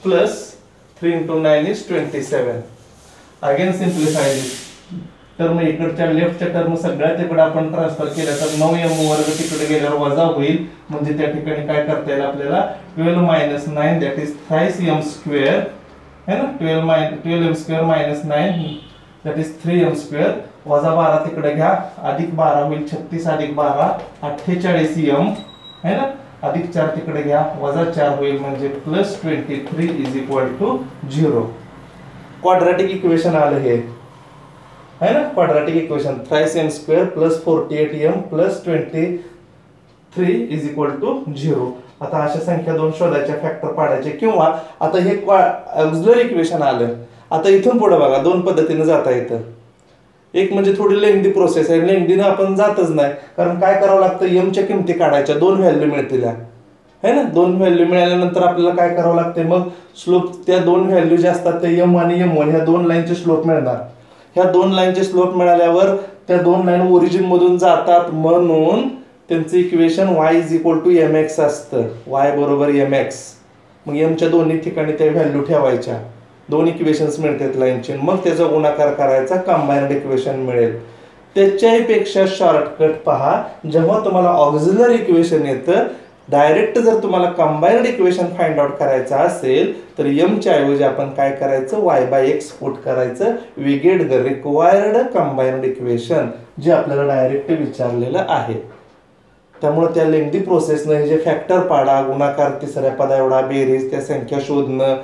plus 3 into 9 is 27. Again simplify दिस. तर मग इकडच्या लेफ्टच्या term सगळ्या तिकडे आपण transfer केल्या तर 9m वर्ग तिकडे गेल्यावर वजा होईल. म्हणजे त्या ठिकाणी काय करता येईल आपल्याला 12 minus 9 that is thrice m square है ना, 12m square minus 9 that is 3m square वजा 12 तिकडे घ्या अधिक 12 होईल 36 अधिक 12 48m है ना, अधिक 4 तिकडे घ्या वजा 4 होईल म्हणजे plus 23 is equal to 0. Quadratic equation आलं हे है ना, quadratic equation thrice m square plus 48m plus 23 is equal to 0. आता अशा संख्या दोन शोधायच्या, फॅक्टर पाडायचे किंवा आता हे ऑक्झिलरी इक्वेशन आलं. आता इथून पुढे बघा दोन पद्धतीने जाता येतं. एक म्हणजे थोडी लेंथी प्रोसेस आहे, लेंथीने आपण जातच नाही कारण काय करावं लागतं m च्या किमती काढायच्या, दोन व्हॅल्यू मिळतील है ना. दोन व्हॅल्यू मिळाल्यानंतर आपल्याला काय करावं लागते मग स्लोप त्या दोन व्हॅल्यू जे असतात ते m आणि m1 ह्या दोन लाईनचे स्लोप मिळणार. ह्या दोन लाईनचे स्लोप मिळाल्यावर त्या दोन लाईन ओरिजिन मधून जातात म्हणून त्यांचं equation y is equal to mx असतं. y बरोबर mx. मग m च्या दोन्ही ठिकाणी त्या व्हॅल्यू ठेवायच्या, दोन इक्वेशन्स मिळतात लाईनचे, मग त्याचा गुणाकार करायचा कंबाइन्ड इक्वेशन मिळेल. त्याच्यापेक्षा शॉर्टकट पहा. जेव्हा तुम्हाला ऑक्झिलरी इक्वेशन येतं डायरेक्ट जर तुम्हाला कंबाइन्ड इक्वेशन फाइंड आउट करायचं असेल तर m च्या ऐवजी आपण काय करायचं y by x पुट करायचं. We get the required combined equation जे आपल्याला डायरेक्ट विचारलेलं आहे. त्यामुळे त्या लेंथी प्रोसेसने हे जे फॅक्टर पाडा, गुणाकार तिसऱ्या पदा एवढा, बेरीज, त्या संख्या शोधणं,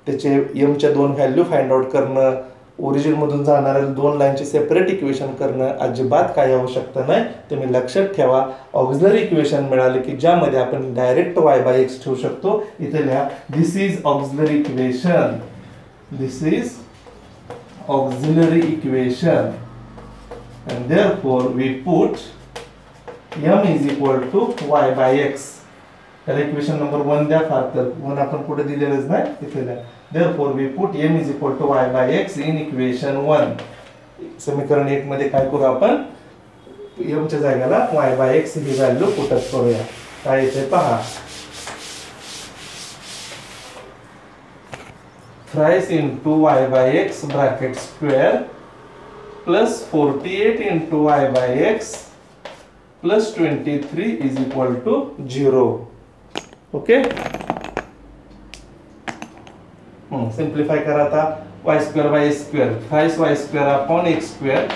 त्याचे m च्या दोन व्हॅल्यू फाइंड आउट करणं, ओरिजिन मधून जाणाऱ्या दोन लाईनचे सेपरेट इक्वेशन करणं अजिबात काही आवश्यकता नाही. तुम्ही लक्षात ठेवा. ऑक्झिलरी इक्वेशन मिळाले की ज्यामध्ये आपण डायरेक्ट y by x ठेवू शकतो. इथे लिहा this is auxiliary equation. This is auxiliary equation and therefore we put m is equal to y by x. त्याला इक्वेशन नंबर 1 द्या. फार तर 1 आपण पुढे दिलेलंच नाही, इथे द्या. therefore we put m is equal to y by x in equation 1. समीकरण 1 मध्ये काय करू आपण m च्या जागेला y by x he value put करूया. काय येते पहा. thrice into y by x bracket square plus 48 into y by x plus 23 is equal to 0. Okay, simplify करा. आता y square by square thrice y square upon x square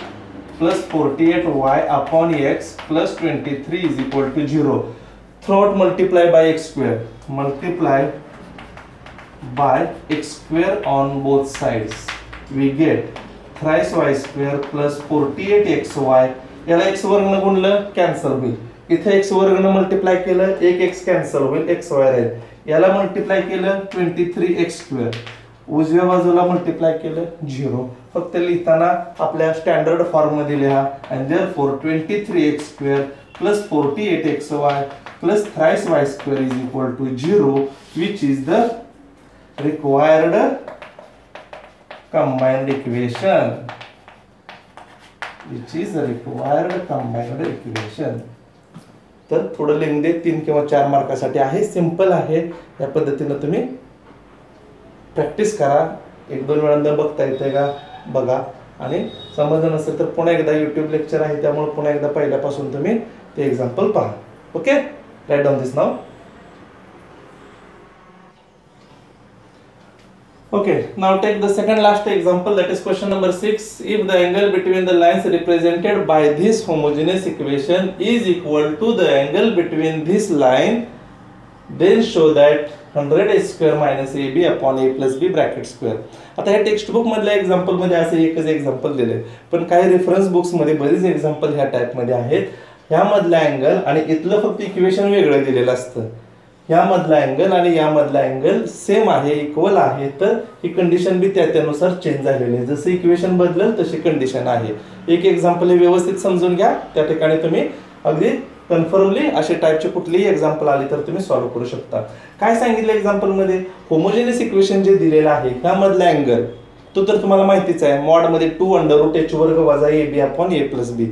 plus 48y upon x plus 23 is equal to 0. Throughout multiply by x square, multiply by x square on both sides. We get thrice y square plus 48xy. याला x वर्ग गुणलं cancel होईल. इथे x वर्ग multiply केलं एक x cancel होईल, xy राहील. याला मल्टीप्लाय केलं 23x स्क्वेअर, उजव्या बाजूला मल्टीप्लाय केलं 0. फक्त लिहिताना आपल्या स्टँडर्ड फॉर्म मध्ये लिहा. and therefore 23x square plus 48xy plus thrice y square is equal to 0 which is the required combined equation. which is the required combined equation. तर थोडं लेंदी 3 किंवा 4 मार्कासाठी आहे, सिंपल आहे. या पद्धतीने तुम्ही प्रॅक्टिस करा. 1-2 वेळा बघता येते का बघा. आणि समजलं नसेल तर पुन्हा एकदा यूट्यूब लेक्चर आहे, त्यामुळे पुन्हा एकदा पहिल्यापासून तुम्ही ते एक्झाम्पल पहा. Okay, right down this now. Okay, now take the second last example, that is question number 6. If the angle between the lines represented by this homogeneous equation is equal to the angle between this line, then show that 100 square minus ab upon a plus b bracket square. आता हे text book मधल्या example मध्ये असे एकच example दिले, पण काही reference books मध्ये बरीच एक्झाम्पल ह्या टाइप मध्ये आहेत. ह्यामधला अँगल आणि इथलं फक्त इक्वेशन वेगळं दिलेलं असतं. यामधला अँगल आणि यामधला अँगल सेम आहे, इक्वल आहे, तर ही कंडिशन बी त्यानुसार चेंज झालेली आहे. जसं इक्वेशन बदलल तशी कंडिशन आहे. एक एक्झाम्पल हे व्यवस्थित समजून घ्या, त्या ठिकाणी तुम्ही अगदी कन्फर्मली असे टाईपचे कुठलीही एक्झाम्पल आली तर तुम्ही सॉल्व्ह करू शकता. काय सांगितलं एक्झाम्पल मध्ये, होमोजेनियस इक्वेशन जे दिलेलं आहे ह्यामधला अँगल तो तर तुम्हाला माहितीच आहे, मॉड मध्ये 2√h² वजा ab upon a plus b.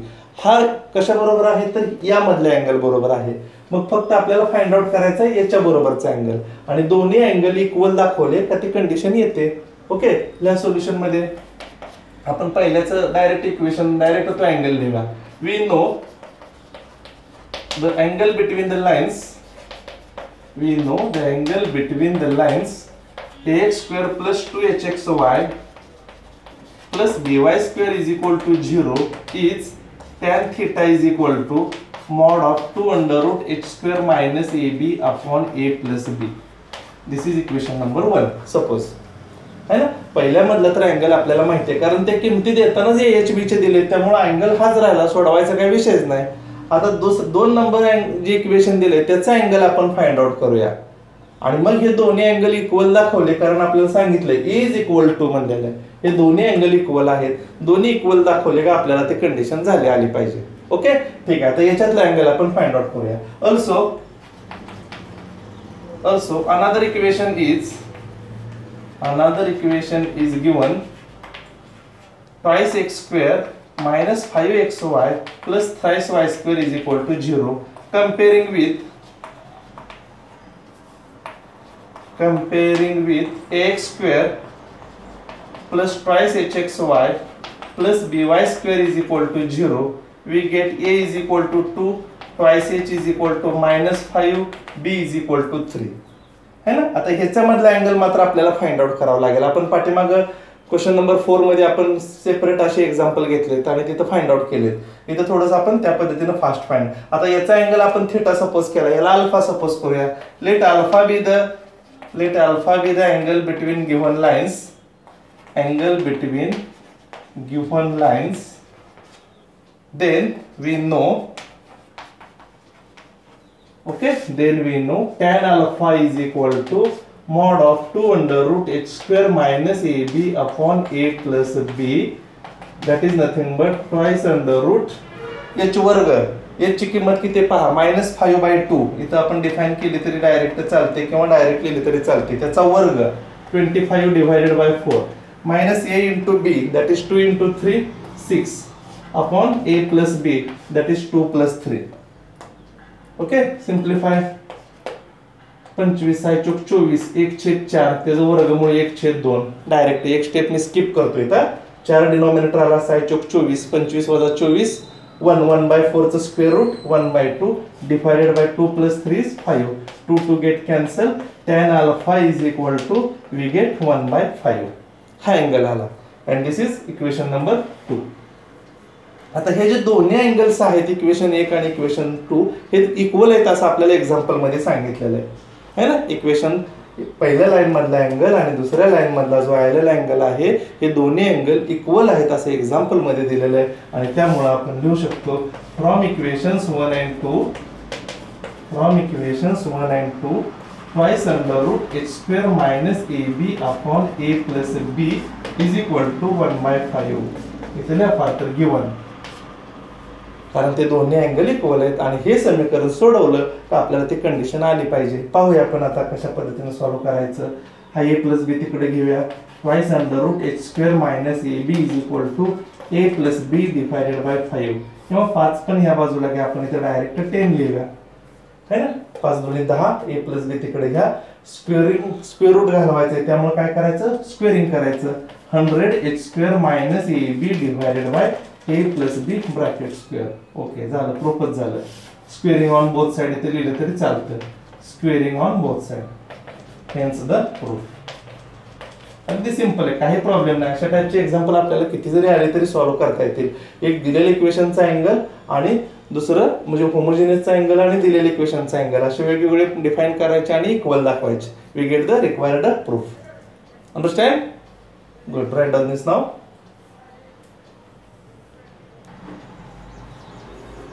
हा कशा बरोबर आहे, तर या मधल्या अँगल बरोबर आहे. मग फक्त आपल्याला फाइंड आउट करायचं आहे याच्या बरोबरचा अँगल, आणि दोन्ही अँगल इक्वल दाखवले का ती कंडिशन येते. ओके, या सोल्युशन मध्ये आपण पहिल्याच डायरेक्ट इक्वेशन डायरेक्ट तो अँगल लिहूया. We know the angle between the lines, we know the angle between the lines ax² plus 2hxy plus by² is equal to 0 is tan theta is equal to mod of 2√h² minus ab upon a plus b. This is equation number 1. Suppose है ना, पहिल्या मधला तर angle आपल्याला माहिती आहे, कारण ते किमती देतानाच hb चे दिले, त्यामुळे अँगल हाच राहिला, सोडवायचा काही विषयच नाही. आता दोन नंबर जे इक्वेशन दिले त्याचा अँगल आपण फाइंड आउट करूया, आणि मग हे दोन्ही अँगल इक्वल दाखवले, कारण आपल्याला सांगितलंय इज इक्वल टू म्हणलेलं आहे. हे दोन्ही अँगल इक्वल आहेत, दोन्ही इक्वल दाखवले का आपल्याला ते कंडिशन झाली आली पाहिजे. ओके, ठीक आहे. आता याच्यातला अँगल आपण फाइंड आउट करूया. also another equation is given twice x² minus 5xy plus thrice y² is equal to 0. comparing with ax² plus twice hxy plus by² is equal to 0, we get a is equal to 2, twice h is equal to -5, b is equal to 3. है ना. आता ह्याच्या मधला angle मात्र आपल्याला find out करावा लागेल. आपण पाठीमाग क्वेश्चन नंबर 4 मध्ये आपण सेपरेट असे एक्झाम्पल घेतलेत आणि तिथं फाइंड आउट केलेत. इथं थोडंसं आपण त्या पद्धतीने फास्ट फाइंड. आता याचा अँगल आपण थीटा सपोज केला, याला अल्फा सपोज करूया. Let alpha be the angle between given lines, angle between given lines, then we know tan alpha is equal to mod of 2√h² minus ab upon a plus b, that is nothing but twice h². याची किंमत किती पहा, -5/2. इथं आपण define केली तरी direct चालते किंवा डायरेक्ट लिहिली तरी चालते. त्याचा वर्ग 25 divided by 4 minus a into b, that is 2 into 3 6 upon a plus b, that is 2 plus 3. Okay, simplify. 25 × 24 1/4, त्याचं वर्गमूळ 1/2. डायरेक्ट एक स्टेप मी स्किप करतोय. तर 4 डिनॉमिनेटर आला, 6×24 25 वजा 24 1/4 चं square root 1/2 divided by 2 plus 3 is 5. 2 get cancel, tan alpha is equal to we get 1/5. हा angle आला, and this is equation number 2. आता हे जे दोन्ही अँगल्स आहेत, इक्वेशन 1 आणि इक्वेशन 2, हे इक्वल आहेत असं आपल्याला एक्झाम्पल मध्ये सांगितलेलं आहे ना. इक्वेशन पहिल्या लाईन मधला अँगल आणि दुसऱ्या लाईन मधला जो आलेला अँगल आहे, हे दोन्ही अँगल इक्वल आहेत असं एक्झाम्पल मध्ये दिलेलं आहे. आणि त्यामुळे आपण लिहू शकतो from equations 1 and 2 twice √h² minus ab upon a plus b is equal to 1/5. इथे लिहा फार तर गिवन, कारण ते दोन्ही अँगल इक्वल आहेत. आणि हे समीकरण सोडवलं तर आपल्याला ती कंडिशन आली पाहिजे. पाहूया आपण आता कशा पद्धतीने सॉल्व्ह करायचं. हा a plus b तिकडे घेऊया. twice √h² minus ab is equal to a plus b divided by 5, किंवा 5 पण ह्या बाजूला घ्या, आपण इथे डायरेक्ट 10 लिहूया, है ना. 5 × 10, a plus b तिकडे घ्या, स्क्वेअर रूट घालवायचं आहे, त्यामुळे काय करायचं, स्क्वेअरिंग करायचं. 100h² minus AB divided by A plus B bracket square. Okay, झालं, प्रूफच झालं. स्क्वेअरिंग ऑन बोथ साइड इथे लिहिलं तरी चालतं. Squaring on both side, hence the proof. अगदी सिंपल आहे, काही प्रॉब्लेम नाही. अशा टाईपचे एक्झाम्पल आपल्याला किती जरी आले तरी सॉल्व्ह करता येतील. एक दिलेल्या इक्वेशनचा अँगल आणि दुसरं म्हणजे होमोजिनियसचा अँगल आणि दिलेल्या इक्वेशनचा अँगल असे वेगवेगळे डिफाइन करायचे आणि इक्वल दाखवायचे. We get the required proof. Understand? Good. Right down this now.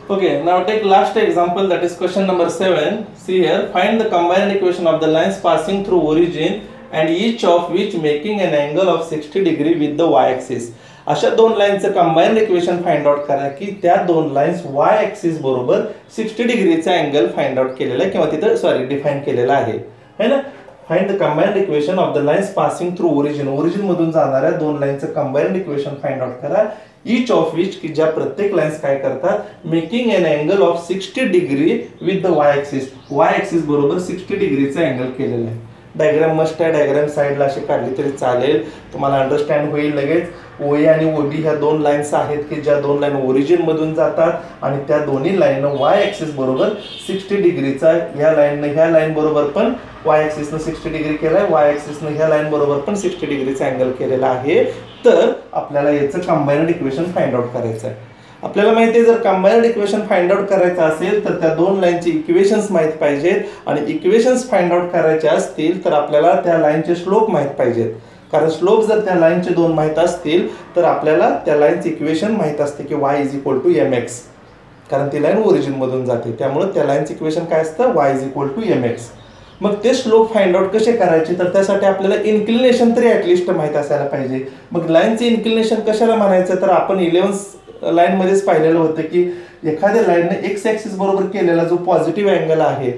Okay, now take last example, that is question number 7. See here, find the combined equation of the lines passing through origin and each of which making an angle of 60 degree with the y-axis. अशा दोन लाईनचं combined equation find out करा की त्या दोन lines y axis बरोबर 60 डिग्रीचा angle find out केलेला आहे किंवा तिथं सॉरी डिफाइन केलेला आहे, है ना. Find the combined equation of the lines passing through origin. Origin मधून जाणाऱ्या दोन लाईनचं कंबाइंड इक्वेशन फाइंड आउट करा. Each of which की ज्या प्रत्येक लाइन्स काय करतात, making an angle of 60 degree with the Y axis. Y axis बरोबर 60 डिग्रीचा अँगल केलेला आहे. डायग्राम मस्ट आहे, डायग्राम साइडला अशी काढली तरी चालेल, तुम्हाला अंडरस्टँड होईल लगेच. OA आणि OB ह्या दोन लाईन्स आहेत की ज्या दोन लाईन ओरिजिन मधून जातात आणि त्या दोन्ही लाईन वाय ऍक्सिस बरोबर 60 डिग्रीचा, ह्या लाईन बरोबर पण वाय ऍक्सिसनं 60 डिग्री केलाय, वाय ऍक्सिसनं ह्या लाईन बरोबर पण 60 डिग्रीचा अँगल केलेला आहे. तर आपल्याला याचं कंबाइंड इक्वेशन फाइंड आउट करायचं आहे. आपल्याला माहिती आहे, जर कंबाइंड इक्वेशन फाइंड आउट करायचं असेल तर त्या दोन लाईनचे इक्वेशन्स माहित पाहिजेत आणि इक्वेशन्स फाइंड आउट करायचे असतील तर आपल्याला त्या लाईनचे स्लोप माहित पाहिजेत. कारण स्लोप जर त्या लाईनचे दोन माहित असतील तर आपल्याला त्या लाईनचे इक्वेशन माहित असते की y = mx, कारण ती लाईन ओरिजिन मधून जाते. त्यामुळे त्या लाईनचे इक्वेशन काय असतं, y = mx. मग ते स्लोप फाइंड आउट कसे करायचे, तर त्यासाठी आपल्याला इन्क्लिनेशन तरी ऍटलिस्ट माहित असायला पाहिजे. मग लाईनचे इन्क्लिनेशन कशाला म्हणायचं, तर आपण 11 लाईन मध्येच पाहिलेलं होतं की एखाद्या लाईनने एक्स ऍक्सिस बरोबर केलेला जो पॉझिटिव्ह अँगल आहे,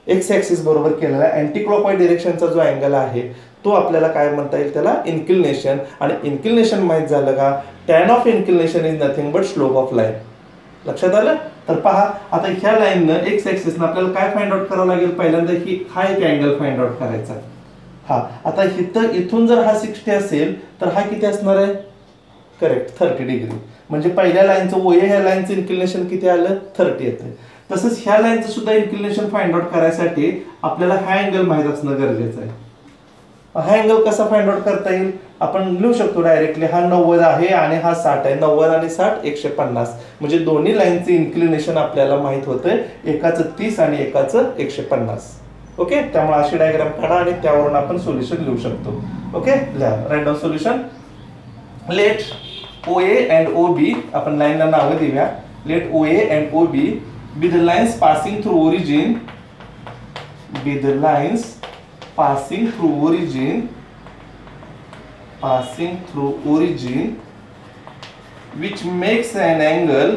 एक्स ऍक्सिस बरोबर केलेला अँटी क्लॉकवाईज डिरेक्शनचा जो अँगल आहे तो आपल्याला काय म्हणता येईल, त्याला इन्क्लिनेशन. आणि इन्क्लिनेशन माहित झालं का, tan of inclination is nothing but slope of line. लक्षात आलं? तर पहा, आता ह्या लाईननं एक्स ऍक्सिसनं आपल्याला काय फाइंड आउट करावं लागेल, पहिल्यांदा ही हा एक अँगल फाइंड आउट करायचा. हा आता इथून जर हा 60 असेल तर हा किती असणार आहे, करेक्ट 30 डिग्री. म्हणजे पहिल्या लाईनचं OA ह्या लाईनचं इन्क्लिनेशन किती आलं, 30 येतं. तसंच ह्या लाईनचं सुद्धा इन्क्लिनेशन फाइंड आउट करायसाठी आपल्याला हा अँगल माहित असणं गरजेचं आहे. हा अँगल कसा फाइंड आउट करता येईल, आपण लिहू शकतो डायरेक्टली. हा 90 आहे आणि हा 60 आहे. 90 आणि 60 150. म्हणजे दोन्ही लाईनचे इन्क्लिनेशन आपल्याला माहित होतं, एकाचं 30 आणि एकाचं 150. ओके, त्यामुळे अशी डायग्राम काढा आणि त्यावरून आपण सोल्युशन लिहू शकतो. ओके, लिहा, right down solution. Let OA and OB, आपण लाईनला नावं देऊया. Let OA and OB be the lines passing through origin, be the lines passing through origin which makes an angle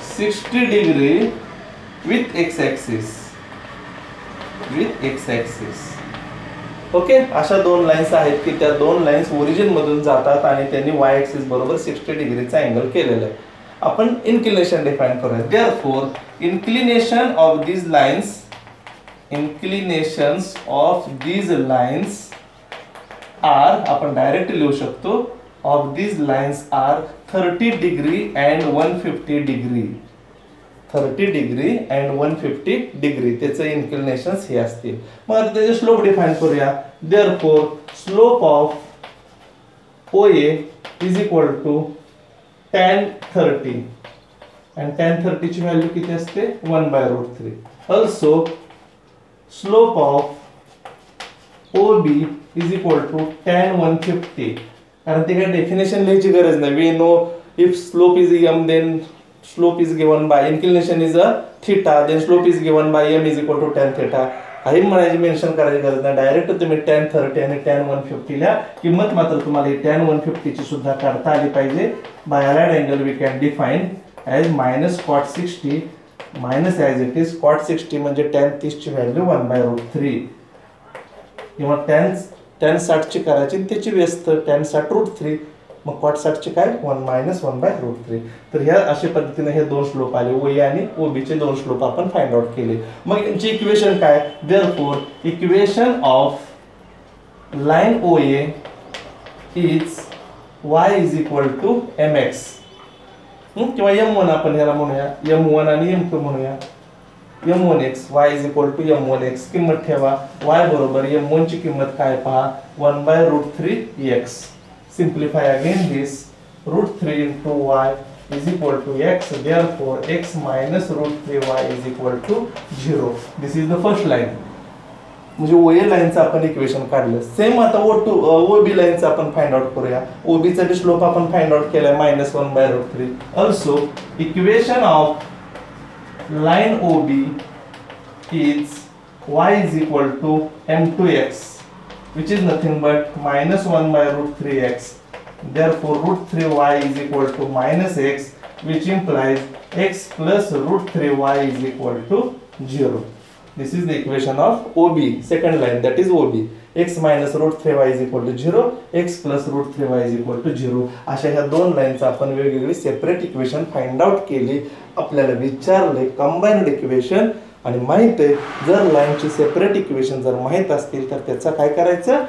60 degree with x-axis. Okay, अशा दोन lines आहेत की त्या दोन लाईन्स ओरिजिन मधून जातात आणि त्यांनी y ऍक्सिस बरोबर 60 डिग्रीचा अँगल केलेला आहे. आपण इन्क्लिनेशन डिफाइन करूया. Therefore inclinations of these lines are, आपण डायरेक्ट लिहू शकतो, of these lines are 30 degree and 150 degree. 30 degree and 150 degree त्याचे इन्क्लिनेशन्स हे असतील. मग आता त्याचे स्लोप डिफाइन करूया. Therefore slope of OA is equal to tan 30 and tan 30 ची व्हॅल्यू किती असते, 1/√3. Also slope of OB is equal to tan 150. कारण ते काय डेफिनेशन लिहायची गरज नाही. we know if slope is m then slope is given by inclination is a theta, then slope is given by m is equal to tan theta. काही म्हणायची mention करायची गरज नाही. डायरेक्ट तुम्ही tan 30 आणि tan 150 ला किंमत मात्र तुम्हाला tan 150 ची सुद्धा काढता आली पाहिजे. By allied angle we can define as minus cot 60 minus as it is cot 60 म्हणजे tan 30 ची व्हॅल्यू 1/√3 किंवा tan 60 ची करायची त्याची व्यस्त tan 60√3. मग कॉट 60चे काय 1 - 1/√3. तर ह्या अशा पद्धतीने हे दोन स्लोप आले, OA आणि OBचे दोन स्लोप आपण फाइंड आउट केले. मग यांची इक्वेशन काय, therefore equation of line OA is y = mx किंवा M1 आपण ह्याला म्हणूया, M1 आणि M2 म्हणूया. M1x y = M1x. किंमत ठेवा, y बरोबर M1 ची किंमत काय पहा 1/√3x. Simplify again this, √3 × y = x. Therefore x - √3y = 0. This is the first line. म्हणजे OA लाईनचं आपण इक्वेशन काढलं. सेम आता OB लाईनचं आपण फाइंड आउट करूया. OBचा बी स्लोप आपण फाइंड आउट केलाय -1/√3. Also equation of line OB is y = M2x, which is nothing but -1/√3x. Therefore √3y = -x, which implies x plus √3y = 0. This is the equation of OB, second line, that is OB. x - √3y = 0, x plus √3y = 0. अशा ह्या दोन लाईनचं आपण वेगवेगळी separate equation find out केली. आपल्याला विचारले कंबाइन्ड equation आणि माहित आहे जर लाईनची सेपरेट इक्वेशन जर माहित असतील तर त्याचा काय करायचं,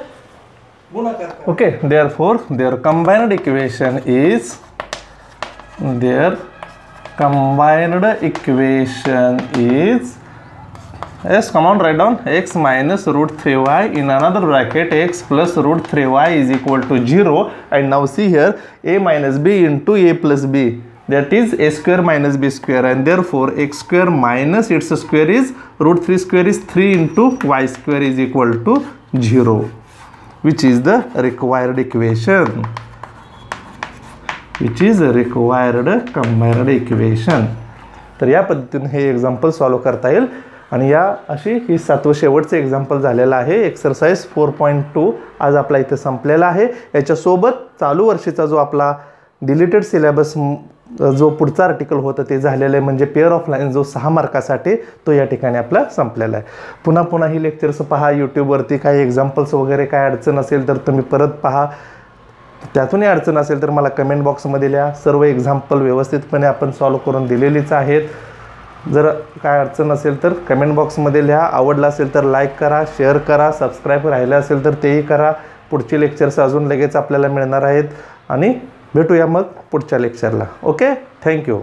गुणाकार. Okay, therefore their combined equation is yes, come on, write down x - √3y in another bracket x plus √3y = 0. And now see here, a minus b into a plus b, that is a square minus b square, and therefore x square minus its square is √3 square is 3 into y square = 0, which is the required equation, which is a required combined equation. तर या पद्धतीने हे example solve करता येईल. आणि या अशी ही 7वं शेवटचं एक्झाम्पल झालेलं आहे. एक्सरसाइज 4.2 आज आपला इथे संपलेला आहे. याच्यासोबत चालू वर्षीचा जो आपला डिलीटेड सिलेबस जो पुढचा आर्टिकल होतं ते झालेलं आहे, म्हणजे पेअर ऑफ लाईन जो 6 मार्कासाठी तो या ठिकाणी आपला संपलेला आहे. पुन्हा ही लेक्चर्स पहा यूट्यूबवरती. काही एक्झाम्पल्स वगैरे काय अडचण असेल तर तुम्ही परत पहा. त्यातूनही अडचण असेल तर मला कमेंट बॉक्समध्ये लिहा. सर्व एक्झाम्पल व्यवस्थितपणे आपण सॉल्व करून दिलेलीच आहेत. जर काय अडचण असेल तर कमेंट बॉक्समध्ये लिहा. आवडलं असेल तर लाईक करा, शेअर करा, सबस्क्राईब राहिलं असेल तर तेही करा. पुढचे लेक्चर्स अजून लगेच आपल्याला मिळणार आहेत आणि भेटूया मग पुढच्या लेक्चरला. Okay, thank you.